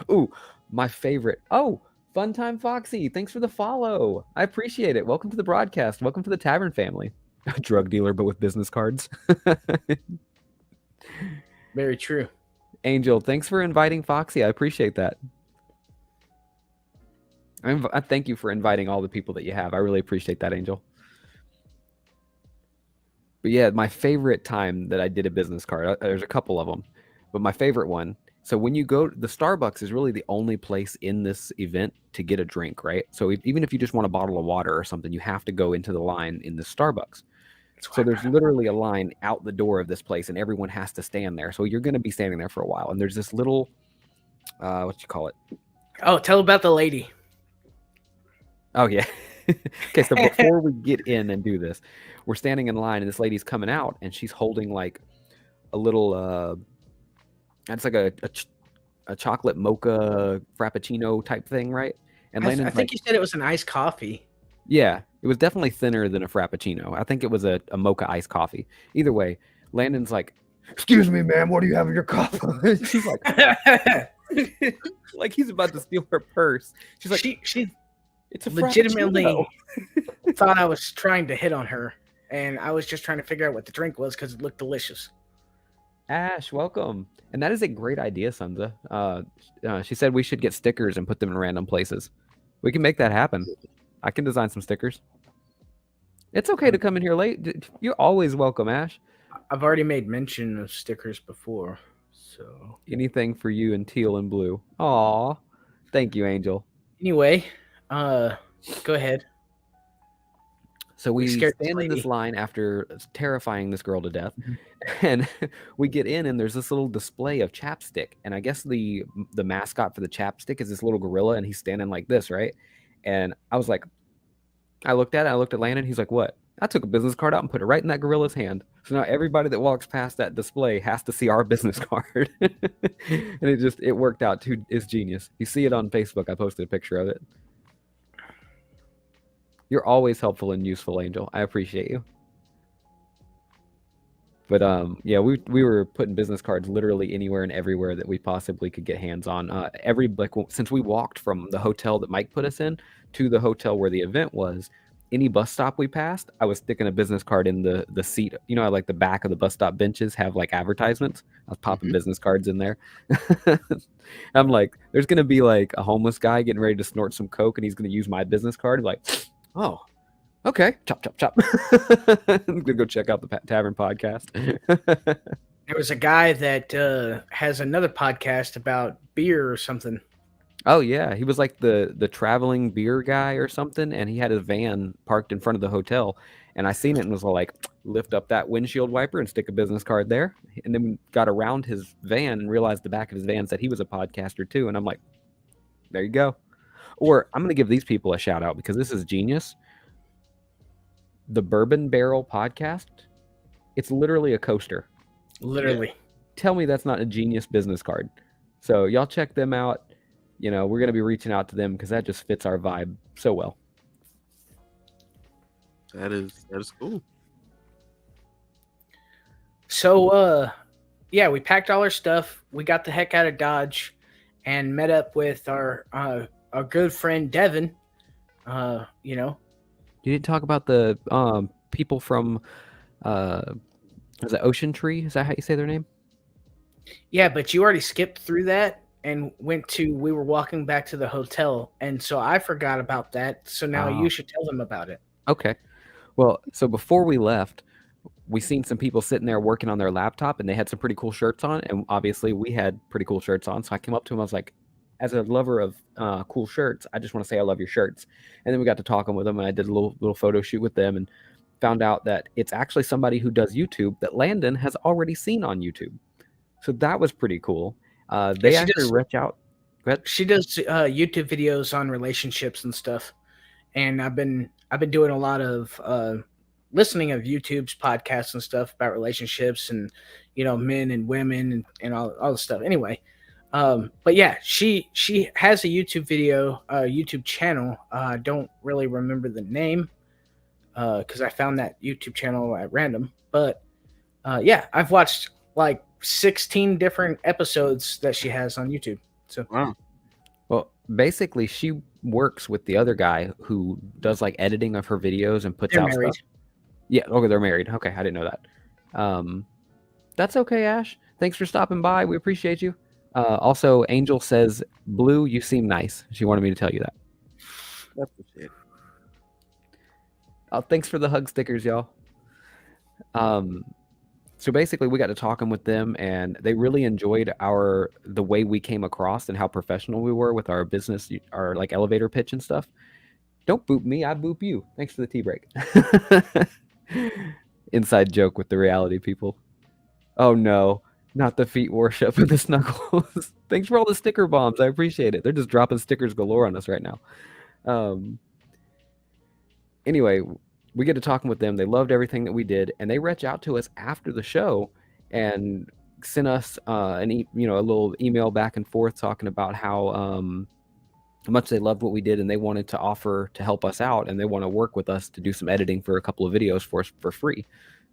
Ooh, my favorite. Oh, Fun Time Foxy. Thanks for the follow. I appreciate it. Welcome to the broadcast. Welcome to the Tavern family. A drug dealer, but with business cards. Very true. Angel, thanks for inviting Foxy. I appreciate that. I thank you for inviting all the people that you have. I really appreciate that, Angel. But yeah, my favorite time that I did a business card, there's a couple of them, but my favorite one. So when you go, the Starbucks is really the only place in this event to get a drink, right? So even if you just want a bottle of water or something, you have to go into the line in the Starbucks. So there's literally a line out the door of this place, and everyone has to stand there. So you're going to be standing there for a while. And there's this little, what you call it? Oh, tell about the lady. Oh, yeah. Okay, so before we get in and do this, we're standing in line, and this lady's coming out, and she's holding like a little, it's like a chocolate mocha frappuccino type thing, right? And I think you said it was an iced coffee. Yeah, it was definitely thinner than a frappuccino. I think it was a mocha iced coffee. Either way, Landon's like, "Excuse me, ma'am, what do you have in your cup?" She's like, like he's about to steal her purse. She's like, she "It's a legitimately thought I was trying to hit on her, and I was just trying to figure out what the drink was because it looked delicious. Ash, welcome. And that is a great idea, Sunza. She said we should get stickers and put them in random places. We can make that happen. I can design some stickers. It's okay to come in here late. You're always welcome, Ash. I've already made mention of stickers before, so anything for you in teal and blue. Aw, thank you, Angel. Anyway, go ahead. So we stand in this line after terrifying this girl to death, and we get in, and there's this little display of chapstick, and I guess the mascot for the chapstick is this little gorilla, and he's standing like this, right? And I was like, I looked at Landon. He's like, "What?" I took a business card out and put it right in that gorilla's hand. So now everybody that walks past that display has to see our business card. And it worked out too. It's genius. You see it on Facebook. I posted a picture of it. You're always helpful and useful, Angel. I appreciate you. But yeah, we were putting business cards literally anywhere and everywhere that we possibly could get hands on. Since we walked from the hotel that Mike put us in to the hotel where the event was, any bus stop we passed, I was sticking a business card in the seat. I like the back of the bus stop benches have like advertisements. I was popping business cards in there. I'm like, there's gonna be like a homeless guy getting ready to snort some coke, and he's gonna use my business card. Like, oh, okay, chop, chop, chop. I'm gonna go check out the Tavern podcast. There was a guy that has another podcast about beer or something. Oh yeah, he was like the traveling beer guy or something, and he had his van parked in front of the hotel, and I seen it and was all like, lift up that windshield wiper and stick a business card there, and then got around his van and realized the back of his van said he was a podcaster too, and I'm like, there you go. Or I'm gonna give these people a shout out because this is genius. The Bourbon Barrel podcast, it's literally a coaster. Literally. Tell me that's not a genius business card. So y'all check them out. You know, we're gonna be reaching out to them because that just fits our vibe so well. That is cool. So yeah, we packed all our stuff. We got the heck out of Dodge and met up with our good friend Devin. You know, You didn't talk about the people from is it Ocean Tree? Is that how you say their name? yeah, but you already skipped through that and went to. We were walking back to the hotel, and so I forgot about that. So now you should tell them about it. Okay. Well, so before we left, we seen some people sitting there working on their laptop, and they had some pretty cool shirts on, and obviously we had pretty cool shirts on. So I came up to him, I was like, as a lover of cool shirts, I just want to say I love your shirts. And then we got to talking with them, and I did a little photo shoot with them, and found out that it's actually somebody who does YouTube that Landon has already seen on YouTube. So that was pretty cool. They she actually does- reach out. Go ahead. She does YouTube videos on relationships and stuff, and I've been doing a lot of listening of YouTube's podcasts and stuff about relationships and men and women and all the stuff. Anyway, but yeah, she has a YouTube video, YouTube channel. I don't really remember the name because I found that YouTube channel at random. But yeah, I've watched like 16 different episodes that she has on YouTube. So Wow. Well, basically, she works with the other guy who does like editing of her videos and puts they're out married. stuff. Yeah, okay, they're married. Okay, I didn't know that. That's okay, Ash. Thanks for stopping by. We appreciate you. Also, Angel says, "Blue, you seem nice." She wanted me to tell you that. That's the shit. Thanks for the hug stickers, y'all. So basically, we got to talking with them, and they really enjoyed the way we came across and how professional we were with our business, our like elevator pitch and stuff. Don't boop me, I boop you. Thanks for the tea break. Inside joke with the reality people. Oh no, not the feet worship and the snuggles. Thanks for all the sticker bombs. I appreciate it. They're just dropping stickers galore on us right now. Anyway, we get to talking with them. They loved everything that we did, and they reach out to us after the show and sent us a little email back and forth talking about how much they loved what we did, and they wanted to offer to help us out, and they want to work with us to do some editing for a couple of videos for us for free,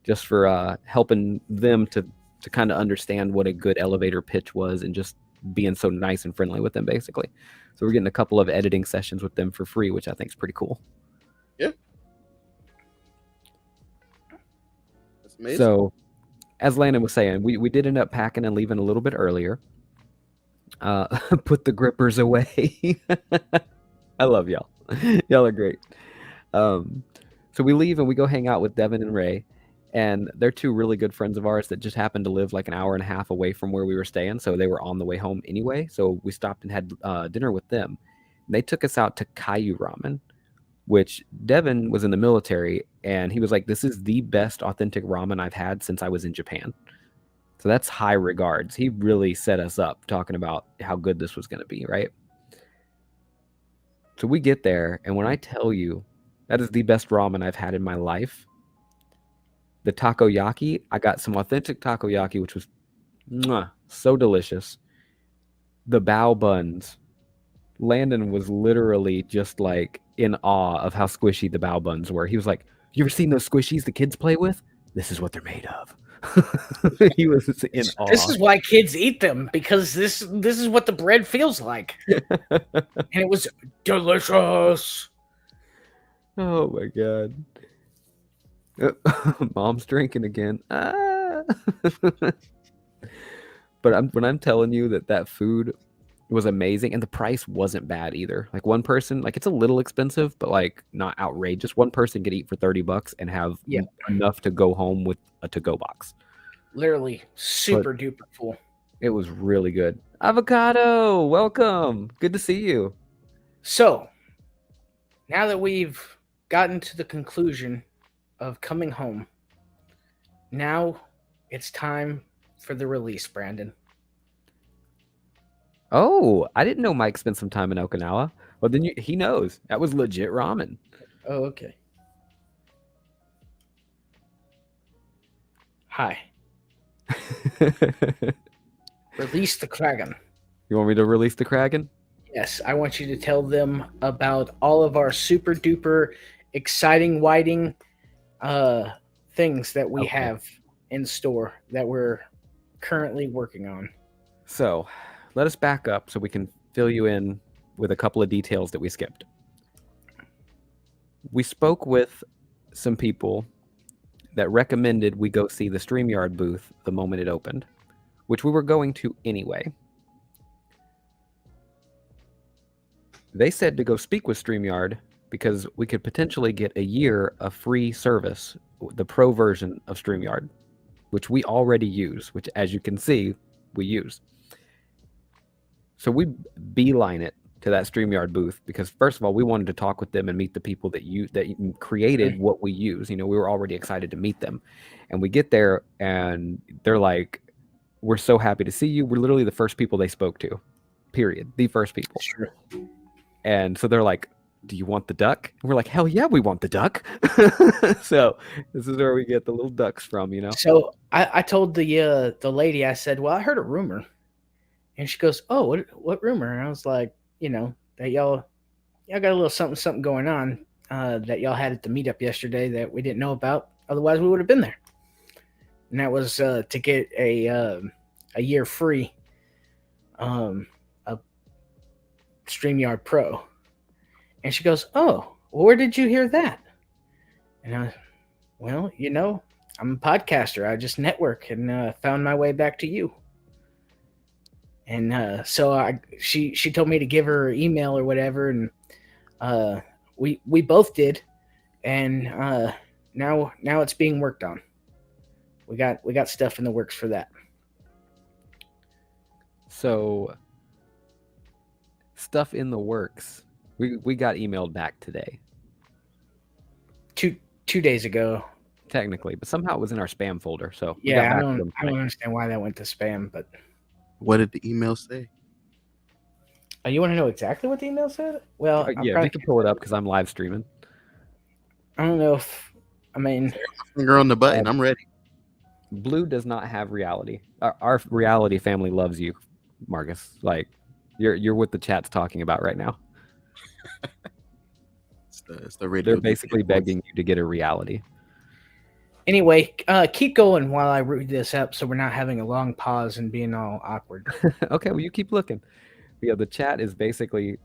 just for helping them to kind of understand what a good elevator pitch was and just being so nice and friendly with them, basically. So we're getting a couple of editing sessions with them for free, which I think is pretty cool. Yeah. That's amazing. So, as Landon was saying, we did end up packing and leaving a little bit earlier. Put the grippers away. I love y'all. Y'all are great. So we leave and we go hang out with Devin and Ray, and they're two really good friends of ours that just happened to live like an hour and a half away from where we were staying. So they were on the way home anyway. So we stopped and had dinner with them. And they took us out to Caillou Ramen, which Devin was in the military, and he was like, "This is the best authentic ramen I've had since I was in Japan." So that's high regards. He really set us up talking about how good this was going to be, right? So we get there, and when I tell you that is the best ramen I've had in my life, the takoyaki, I got some authentic takoyaki, which was so delicious. The bao buns, Landon was literally just like in awe of how squishy the bao buns were. He was like, "You ever seen those squishies the kids play with? This is what they're made of." He was in awe. This is why kids eat them, because this is what the bread feels like. And it was delicious. Oh my god. Mom's drinking again. Ah. But when I'm telling you that food was amazing, and the price wasn't bad either. Like one person, like it's a little expensive, but like not outrageous. One person could eat for $30 and have enough to go home with a to-go box. Literally super duper full. It was really good. Avocado, welcome. Good to see you. So, now that we've gotten to the conclusion of coming home, now it's time for the release, Brandon. Oh, I didn't know Mike spent some time in Okinawa. Well, then he knows. That was legit ramen. Oh, okay. Hi. Release the Kraken. You want me to release the Kraken? Yes, I want you to tell them about all of our super duper exciting whiting things that we Okay. have in store that we're currently working on. So, let us back up so we can fill you in with a couple of details that we skipped. We spoke with some people that recommended we go see the StreamYard booth the moment it opened, which we were going to anyway. They said to go speak with StreamYard because we could potentially get a year of free service, the pro version of StreamYard, which we already use, which, as you can see, we use. So we beeline it to that StreamYard booth because, first of all, we wanted to talk with them and meet the people that created what we use. We were already excited to meet them. And we get there and they're like, we're so happy to see you. We're literally the first people they spoke to, period. The first people. Sure. And so they're like, do you want the duck? And we're like, hell yeah, we want the duck. So this is where we get the little ducks from, So I told the lady, I said, well, I heard a rumor. And she goes, oh, what rumor? And I was like, that y'all got a little something going on that y'all had at the meetup yesterday that we didn't know about. Otherwise, we would have been there. And that was to get a year free a StreamYard Pro. And she goes, oh, well, where did you hear that? And I, well, I'm a podcaster. I just network and found my way back to you. And so she told me to give her email or whatever, and we both did, and now it's being worked on. We got stuff in the works for that. So stuff in the works. We got emailed back today. 2 days ago. Technically, but somehow it was in our spam folder. So we Yeah, got back I to don't them I don't tonight. understand why that went to spam, but What did the email say? you want to know exactly what the email said? Well, I'm Yeah, probably, we can pull it up because I'm live streaming. I don't know if Finger on the button. I'm ready. Blue does not have reality. Our reality family loves you, Marcus. Like you're what the chat's talking about right now. It's the radio. They're basically begging you to get a reality. Anyway, keep going while I read this up, so we're not having a long pause and being all awkward. Okay, well you keep looking. Yeah, the chat is basically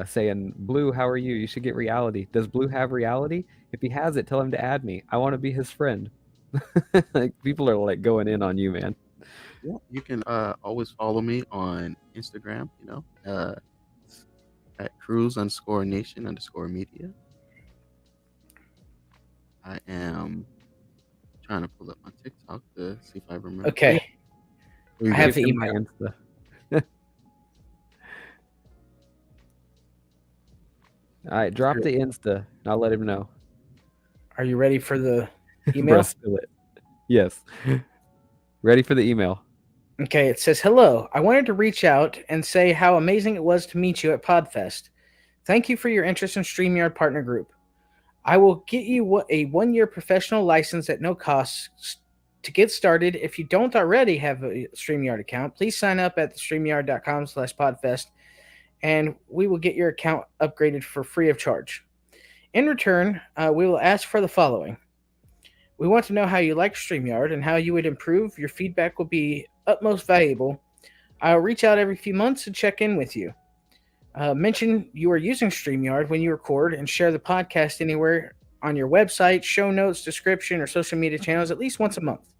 saying, Blue, how are you? You should get reality. Does Blue have reality? If he has it, tell him to add me. I want to be his friend. Like people are like going in on you, man. Yeah, you can always follow me on Instagram, at cruise_nation_media. I am trying to pull up my TikTok to see if I remember. Okay. Oh, yeah. I have the It's in my email. Insta. All right, drop the Insta and I'll let him know. Are you ready for the email? Bruh, spill it. Yes. Ready for the email. Okay, it says, hello. I wanted to reach out and say how amazing it was to meet you at Podfest. Thank you for your interest in StreamYard Partner Group. I will get you a 1-year professional license at no cost. To get started, if you don't already have a StreamYard account, please sign up at streamyard.com/podfest, and we will get your account upgraded for free of charge. In return, we will ask for the following. We want to know how you like StreamYard and how you would improve. Your feedback will be utmost valuable. I'll reach out every few months and check in with you. Mention you are using StreamYard when you record and share the podcast anywhere on your website, show notes, description, or social media channels at least once a month.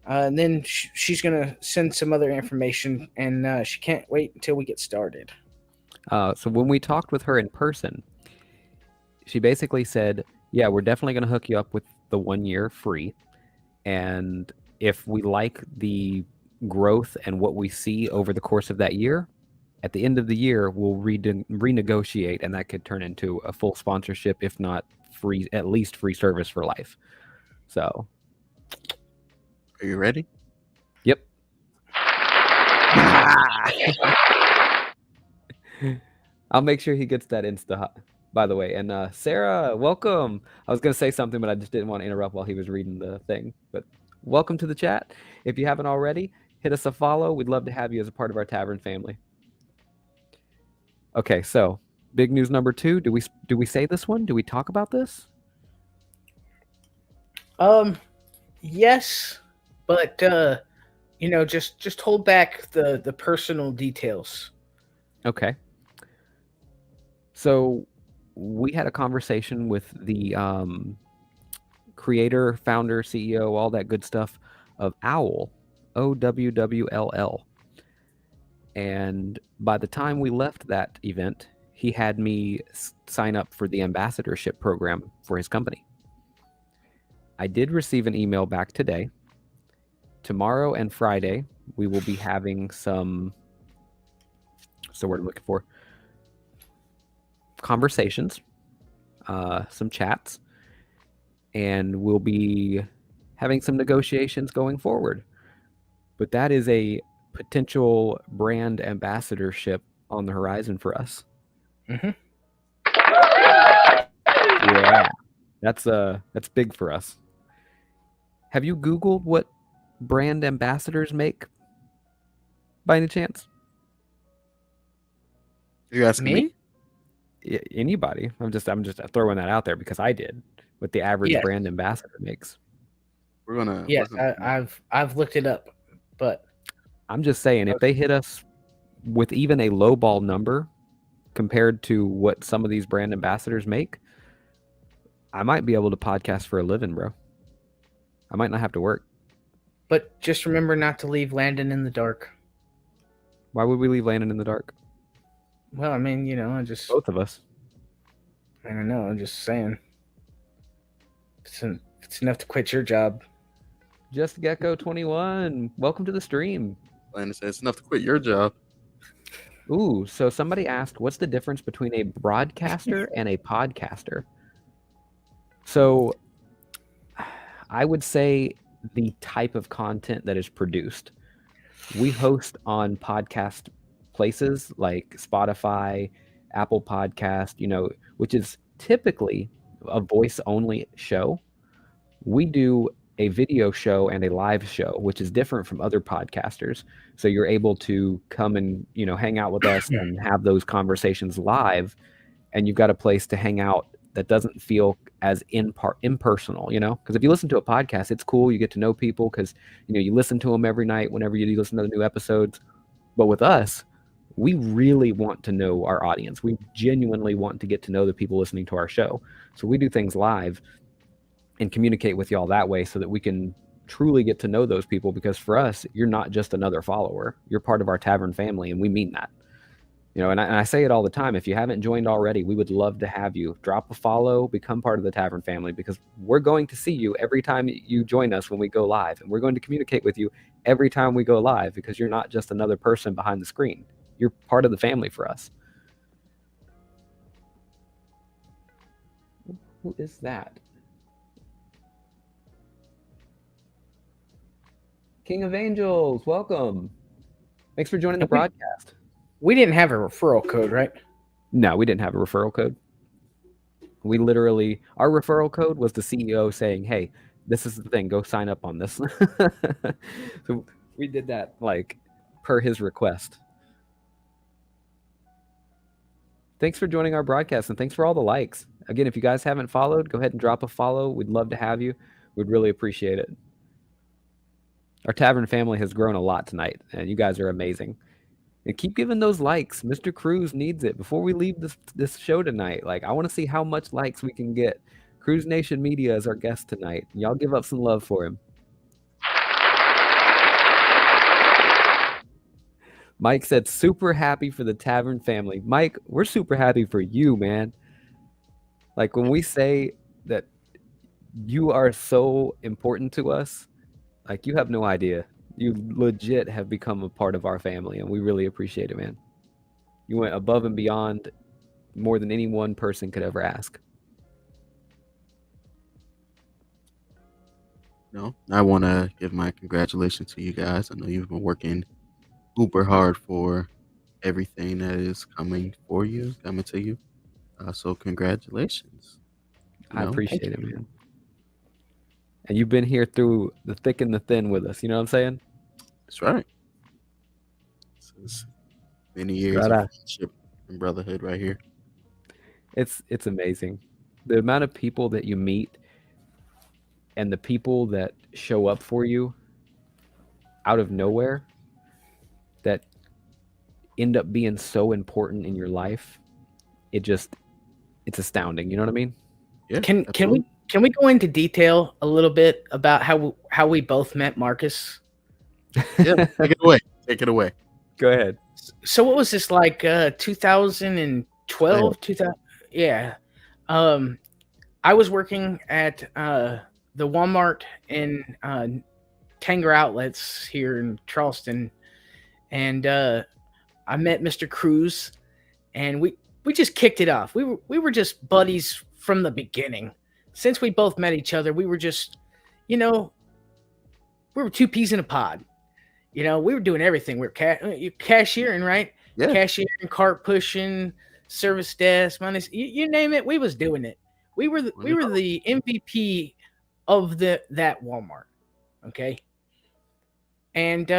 And then she's going to send some other information, and she can't wait until we get started. So when we talked with her in person, she basically said, yeah, we're definitely going to hook you up with the 1 year free. And if we like the growth and what we see over the course of that year, at the end of the year, we'll renegotiate, and that could turn into a full sponsorship, if not free, at least free service for life. So, Are you ready? yep. I'll make sure he gets that Insta, by the way. And Sarah, welcome. I was going to say something, but I just didn't want to interrupt while he was reading the thing. But welcome to the chat. If you haven't already, hit us a follow. We'd love to have you as a part of our tavern family. Okay, so big news number 2. Do we say this one? Do we talk about this? Yes, but just hold back the personal details. Okay. So we had a conversation with the creator, founder, CEO, all that good stuff of Owl, OWWLL. And by the time we left that event, he had me sign up for the ambassadorship program for his company. I did receive an email back today. Tomorrow and Friday, we will be having some, what's the word I'm looking for? Conversations, some chats, and we'll be having some negotiations going forward. But that is a potential brand ambassadorship on the horizon for us. Mm-hmm. Yeah, that's big for us. Have you Googled what brand ambassadors make by any chance? Are you asking me? Anybody? I'm just throwing that out there because I did what the average brand ambassador makes. We're gonna. Yes, I've looked it up, but I'm just saying if they hit us with even a lowball number compared to what some of these brand ambassadors make, I might be able to podcast for a living, bro. I might not have to work. But just remember not to leave Landon in the dark. Why would we leave Landon in the dark? Well, I mean, both of us. I don't know. I'm just saying. It's enough to quit your job. Just Gecko 21, welcome to the stream. Landon says it's enough to quit your job. Ooh, so somebody asked, what's the difference between a broadcaster and a podcaster? So I would say the type of content that is produced. We host on podcast places like Spotify, Apple Podcast, which is typically a voice-only show. We do a video show and a live show, which is different from other podcasters. So you're able to come and, hang out with us and have those conversations live, and you've got a place to hang out that doesn't feel as impersonal, because if you listen to a podcast, it's cool. You get to know people because, you listen to them every night whenever you listen to the new episodes. But with us, we really want to know our audience. We genuinely want to get to know the people listening to our show. So we do things live and communicate with y'all that way so that we can truly get to know those people, because for us, you're not just another follower. You're part of our tavern family, and we mean that. And I say it all the time. If you haven't joined already, we would love to have you. Drop a follow, become part of the tavern family, because we're going to see you every time you join us when we go live. And we're going to communicate with you every time we go live, because you're not just another person behind the screen. You're part of the family for us. Who is that? King of Angels, welcome. Thanks for joining the broadcast. We didn't have a referral code, right? No, we didn't have a referral code. We literally, our referral code was the CEO saying, hey, this is the thing, go sign up on this. So we did that per his request. Thanks for joining our broadcast, and thanks for all the likes. Again, if you guys haven't followed, go ahead and drop a follow. We'd love to have you. We'd really appreciate it. Our tavern family has grown a lot tonight, and you guys are amazing. And keep giving those likes. Mr. Cruz needs it. Before we leave this show tonight, I want to see how much likes we can get. Cruz Nation Media is our guest tonight. Y'all give up some love for him. Mike said, super happy for the tavern family. Mike, we're super happy for you, man. When we say that you are so important to us, you have no idea. You legit have become a part of our family, and we really appreciate it, man. You went above and beyond more than any one person could ever ask. No, I want to give my congratulations to you guys. I know you've been working uber hard for everything that is coming for you, coming to you. So congratulations. You I know, Thank appreciate you. it, man. And you've been here through the thick and the thin with us. You know what I'm saying? that's right. This is many years Right of on. friendship and brotherhood right here. It's amazing. The amount of people that you meet and the people that show up for you out of nowhere that end up being so important in your life. It's astounding. You know what I mean? Yeah, Can we absolutely. go into detail a little bit about how we both met Marcus? Yeah, take it away. Take it away. Go ahead. So what was this like Go ahead. 2012 2000, yeah. um I was working at the Walmart in Tanger Outlets here in Charleston, and I met Mr. Cruz, and we just kicked it off. We were just buddies from the beginning. Since we both met each other, we were just, you know, we were two peas in a pod. You know, we were doing everything. We were cashiering, right? Yeah, Cashiering, cart pushing, service desk, minus you name it. We was doing it. on We it were all. the MVP of that Walmart. Okay, and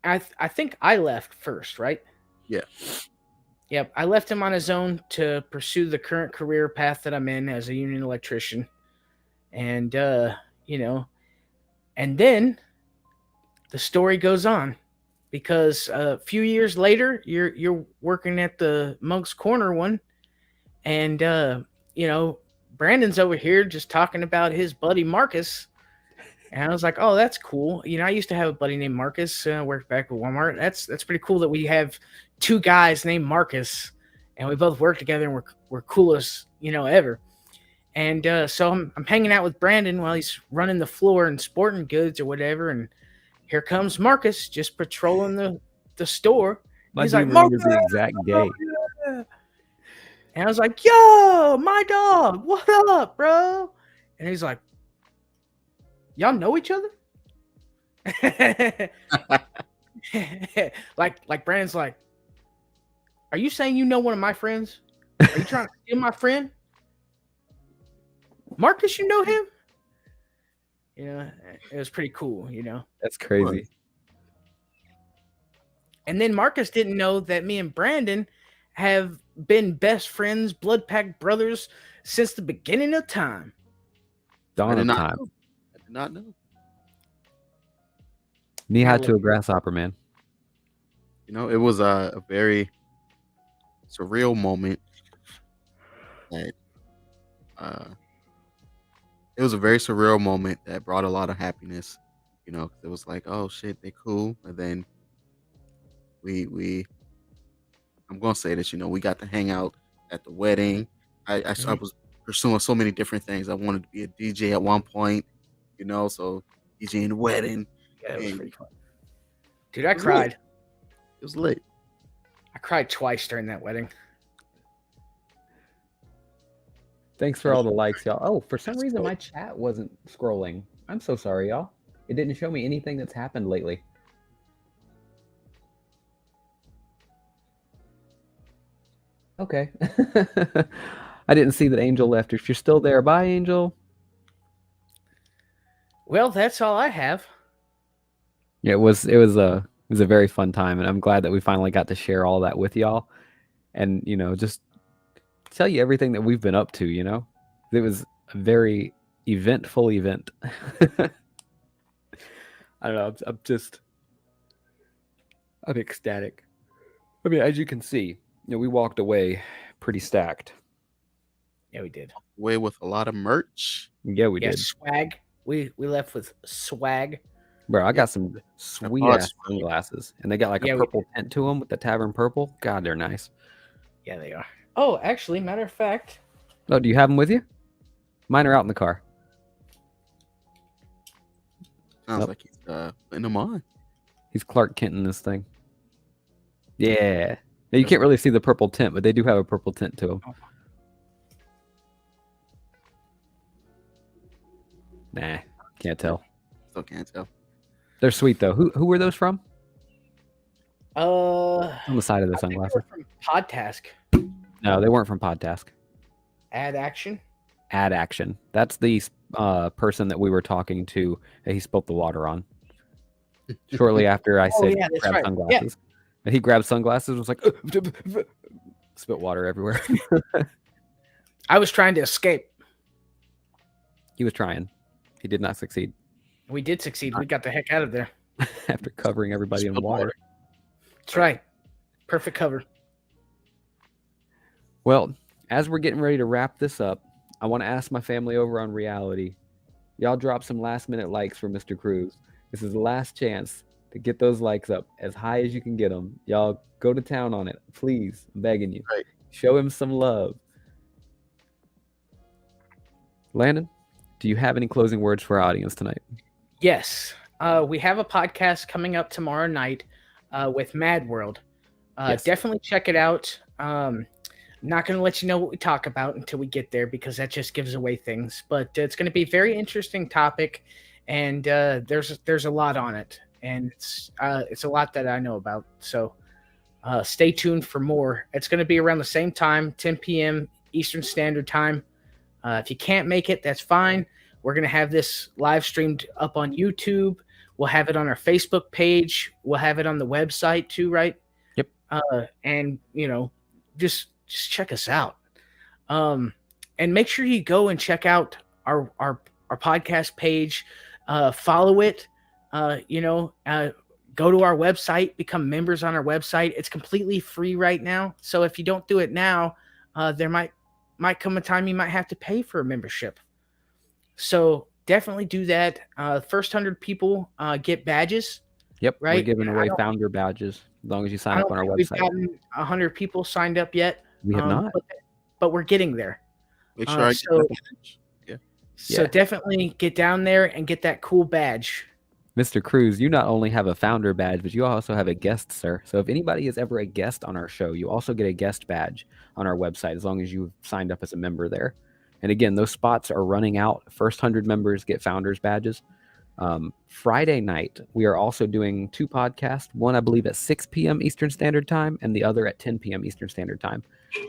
I think I left first, right? Yeah, Yep, I left him on his own to pursue the current career path that I'm in as a union electrician, and you know, and then the story goes on because a few years later, you're working at the Monk's Corner one, and you know, Brandon's over here just talking about his buddy Marcus, and I was like, oh, that's cool. You know, I used to have a buddy named Marcus. Worked back at Walmart. That's pretty cool that we have two guys named Marcus, and we both work together, and we're coolest, you know, ever. And so I'm hanging out with Brandon while he's running the floor in sporting goods or whatever, and here comes Marcus just patrolling the store. My He's dude like, Marcus, remembers the exact day. yeah. And I was like, yo, my dog, what up, bro? And he's like, y'all know each other? like Brandon's like, are you saying you know one of my friends? Are you trying to steal my friend? Marcus, you know him? You know, it was pretty cool, you know. That's crazy. And then Marcus didn't know that me and Brandon have been best friends, blood pack brothers since the beginning of time. I Dawn did of not time. know. I did not know. Knee Yeah, high look. to a grasshopper, man. You know, it was a very surreal moment that uh it was a very surreal moment that brought a lot of happiness. You know, 'cause it was like, oh shit, they cool. And then we I'm gonna say this, you know, we got to hang out at the wedding. I Mhm. was pursuing so many different things. I wanted to be a DJ at one point, you know, so DJing the wedding. Yeah, it was And pretty fun. Dude, it I was lit. cried. It was lit. I cried twice during that wedding. Thanks for But all the likes, y'all. Oh, for some that's reason good. my chat wasn't scrolling. I'm so sorry, y'all. It didn't show me anything that's happened lately. Okay. I didn't see that Angel left. If you're still there, bye, Angel. Well, that's all I have. Yeah, it was a very fun time, and I'm glad that we finally got to share all that with y'all, and just tell you everything that we've been up to. It was a very eventful event. I don't know. I'm ecstatic. I mean, as you can see, we walked away pretty stacked. Yeah, we did. Away with a lot of merch. Yeah, we Yeah, did, swag. We left with swag. bro. I Yeah. got some A sweet pod ass swag. sunglasses, and they got like a Yeah, we purple tint to them with the tavern purple. God, they're nice. Yeah, they are. Oh, actually, matter of fact, Oh, do you have them with you? Mine are out in the car. Sounds Nope. like he's putting them on. He's Clark Kent in this thing. Yeah. Now, you can't really see the purple tint, but they do have a purple tint to them. Nah, can't tell. Still can't tell. They're sweet though. Who were those from? On On the side of the I think they sunglasses. were from Podtask. No, they weren't from Podtask. Ad Action. Ad Action. That's the person that we were talking to that he spilt the water on. Shortly after I said yeah, that's grab right. sunglasses. And he grabbed sunglasses and was like, spit water everywhere. I was trying to escape. He was trying. He did not succeed We did succeed. We got the heck out of there. after covering everybody in Spilled water. That's right. Perfect cover. Well, as we're getting ready to wrap this up, I want to ask my family over on Reality. Y'all drop some last minute likes for Mr. Cruz. This is the last chance to get those likes up as high as you can get them. Y'all go to town on it. Please. I'm begging you. Right. Show him some love. Landon, do you have any closing words for our audience tonight? Yes. We have a podcast coming up tomorrow night with Mad World. Yes. Definitely check it out. Not going to let you know what we talk about until we get there because that just gives away things. But it's going to be a very interesting topic, and there's a lot on it, and it's a lot that I know about. So stay tuned for more. It's going to be around the same time, 10 p.m. Eastern Standard Time. If you can't make it, that's fine. We're going to have this live streamed up on YouTube. We'll have it on our Facebook page. We'll have it on the website too, right? Yep. And just check us out. And make sure you go and check out our podcast page. Follow it. Go to our website, become members on our website. It's completely free right now. So if you don't do it now, there might come a time you might have to pay for a membership. So definitely do that. First 100 people get badges. Yep. Right? We're giving away founder badges as long as you sign I up don't on our think website. we've gotten 100 people signed up yet. We have not. But we're getting there. Make sure I get that badge. Yeah. So definitely get down there and get that cool badge. Mr. Cruz, you not only have a founder badge, but you also have a guest, sir. So if anybody is ever a guest on our show, you also get a guest badge on our website as long as you've signed up as a member there. And again, those spots are running out. First 100 members get founders badges. Friday night, we are also doing 2 podcasts. One, I believe, at 6 p.m. Eastern Standard Time, and the other at 10 p.m. Eastern Standard Time.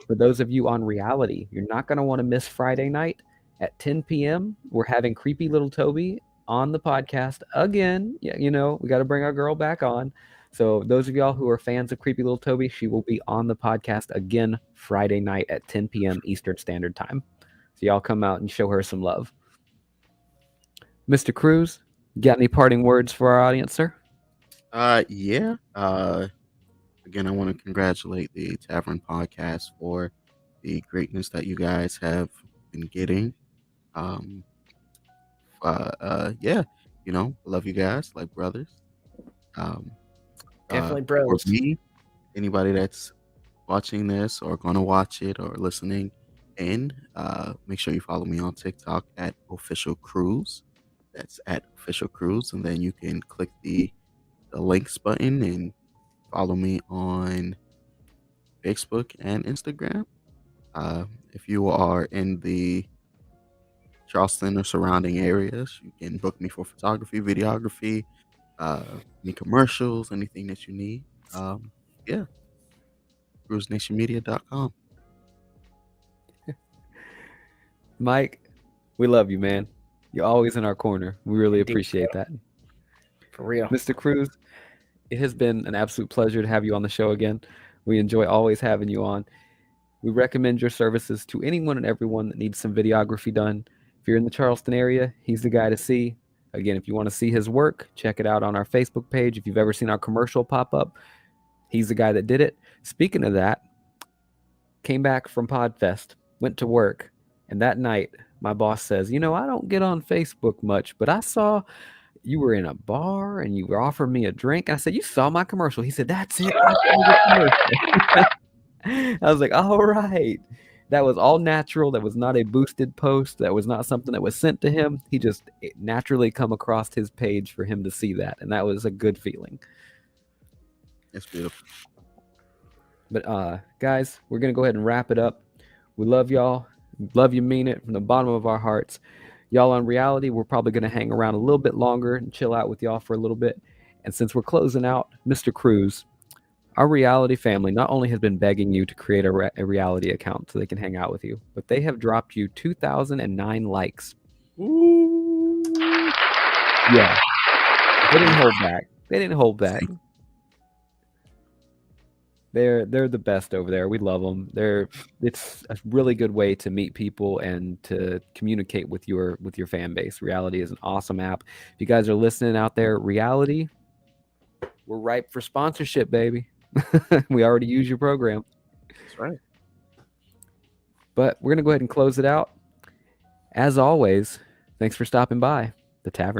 For those of you on Reality, you're not going to want to miss Friday night at 10 p.m. We're having Creepy Little Toby on the podcast again. Yeah, we got to bring our girl back on. So those of y'all who are fans of Creepy Little Toby, she will be on the podcast again Friday night at 10 p.m. Eastern Standard Time. So y'all come out and show her some love. Mr. Cruz, got any parting words for our audience, sir? Yeah. Again, I want to congratulate the Tavern Podcast for the greatness that you guys have been getting. Yeah, I love you guys like brothers. Definitely bros. For me, anybody that's watching this or gonna watch it or listening in, make sure you follow me on TikTok at Official Cruise. That's at Official Cruise, and then you can click the links button and follow me on Facebook and Instagram. If you are in the Charleston or surrounding areas, you can book me for photography, videography, any commercials, anything that you need. Yeah. CruiseNationMedia.com. Mike, we love you, man. You're always in our corner. We really Indeed, appreciate that. For real. Mr. Cruz, it has been an absolute pleasure to have you on the show again. We enjoy always having you on. We recommend your services to anyone and everyone that needs some videography done. If you're in the Charleston area, he's the guy to see. Again, if you want to see his work, check it out on our Facebook page. If you've ever seen our commercial pop up, he's the guy that did it. Speaking of that, came back from Podfest, went to work, and that night, my boss says, I don't get on Facebook much, but I saw you were in a bar and you were offering me a drink. And I said, you saw my commercial. He said, that's it. I was like, all right. That was all natural. That was not a boosted post. That was not something that was sent to him. He just naturally come across his page for him to see that, and that was a good feeling. It's beautiful. But guys, we're gonna go ahead and wrap it up. We love y'all. Love you, mean it from the bottom of our hearts. Y'all on reality, we're probably gonna hang around a little bit longer and chill out with y'all for a little bit. And since we're closing out, Mr. Cruz, our reality family not only has been begging you to create a reality account so they can hang out with you, but they have dropped you 2,009 likes. Ooh. Yeah. They didn't hold back. They didn't hold back. They're the best over there. We love them. It's a really good way to meet people and to communicate with your fan base. Reality is an awesome app. If you guys are listening out there, Reality, we're ripe for sponsorship, baby. We already use your program. That's right. But we're going to go ahead and close it out. As always, thanks for stopping by the tavern.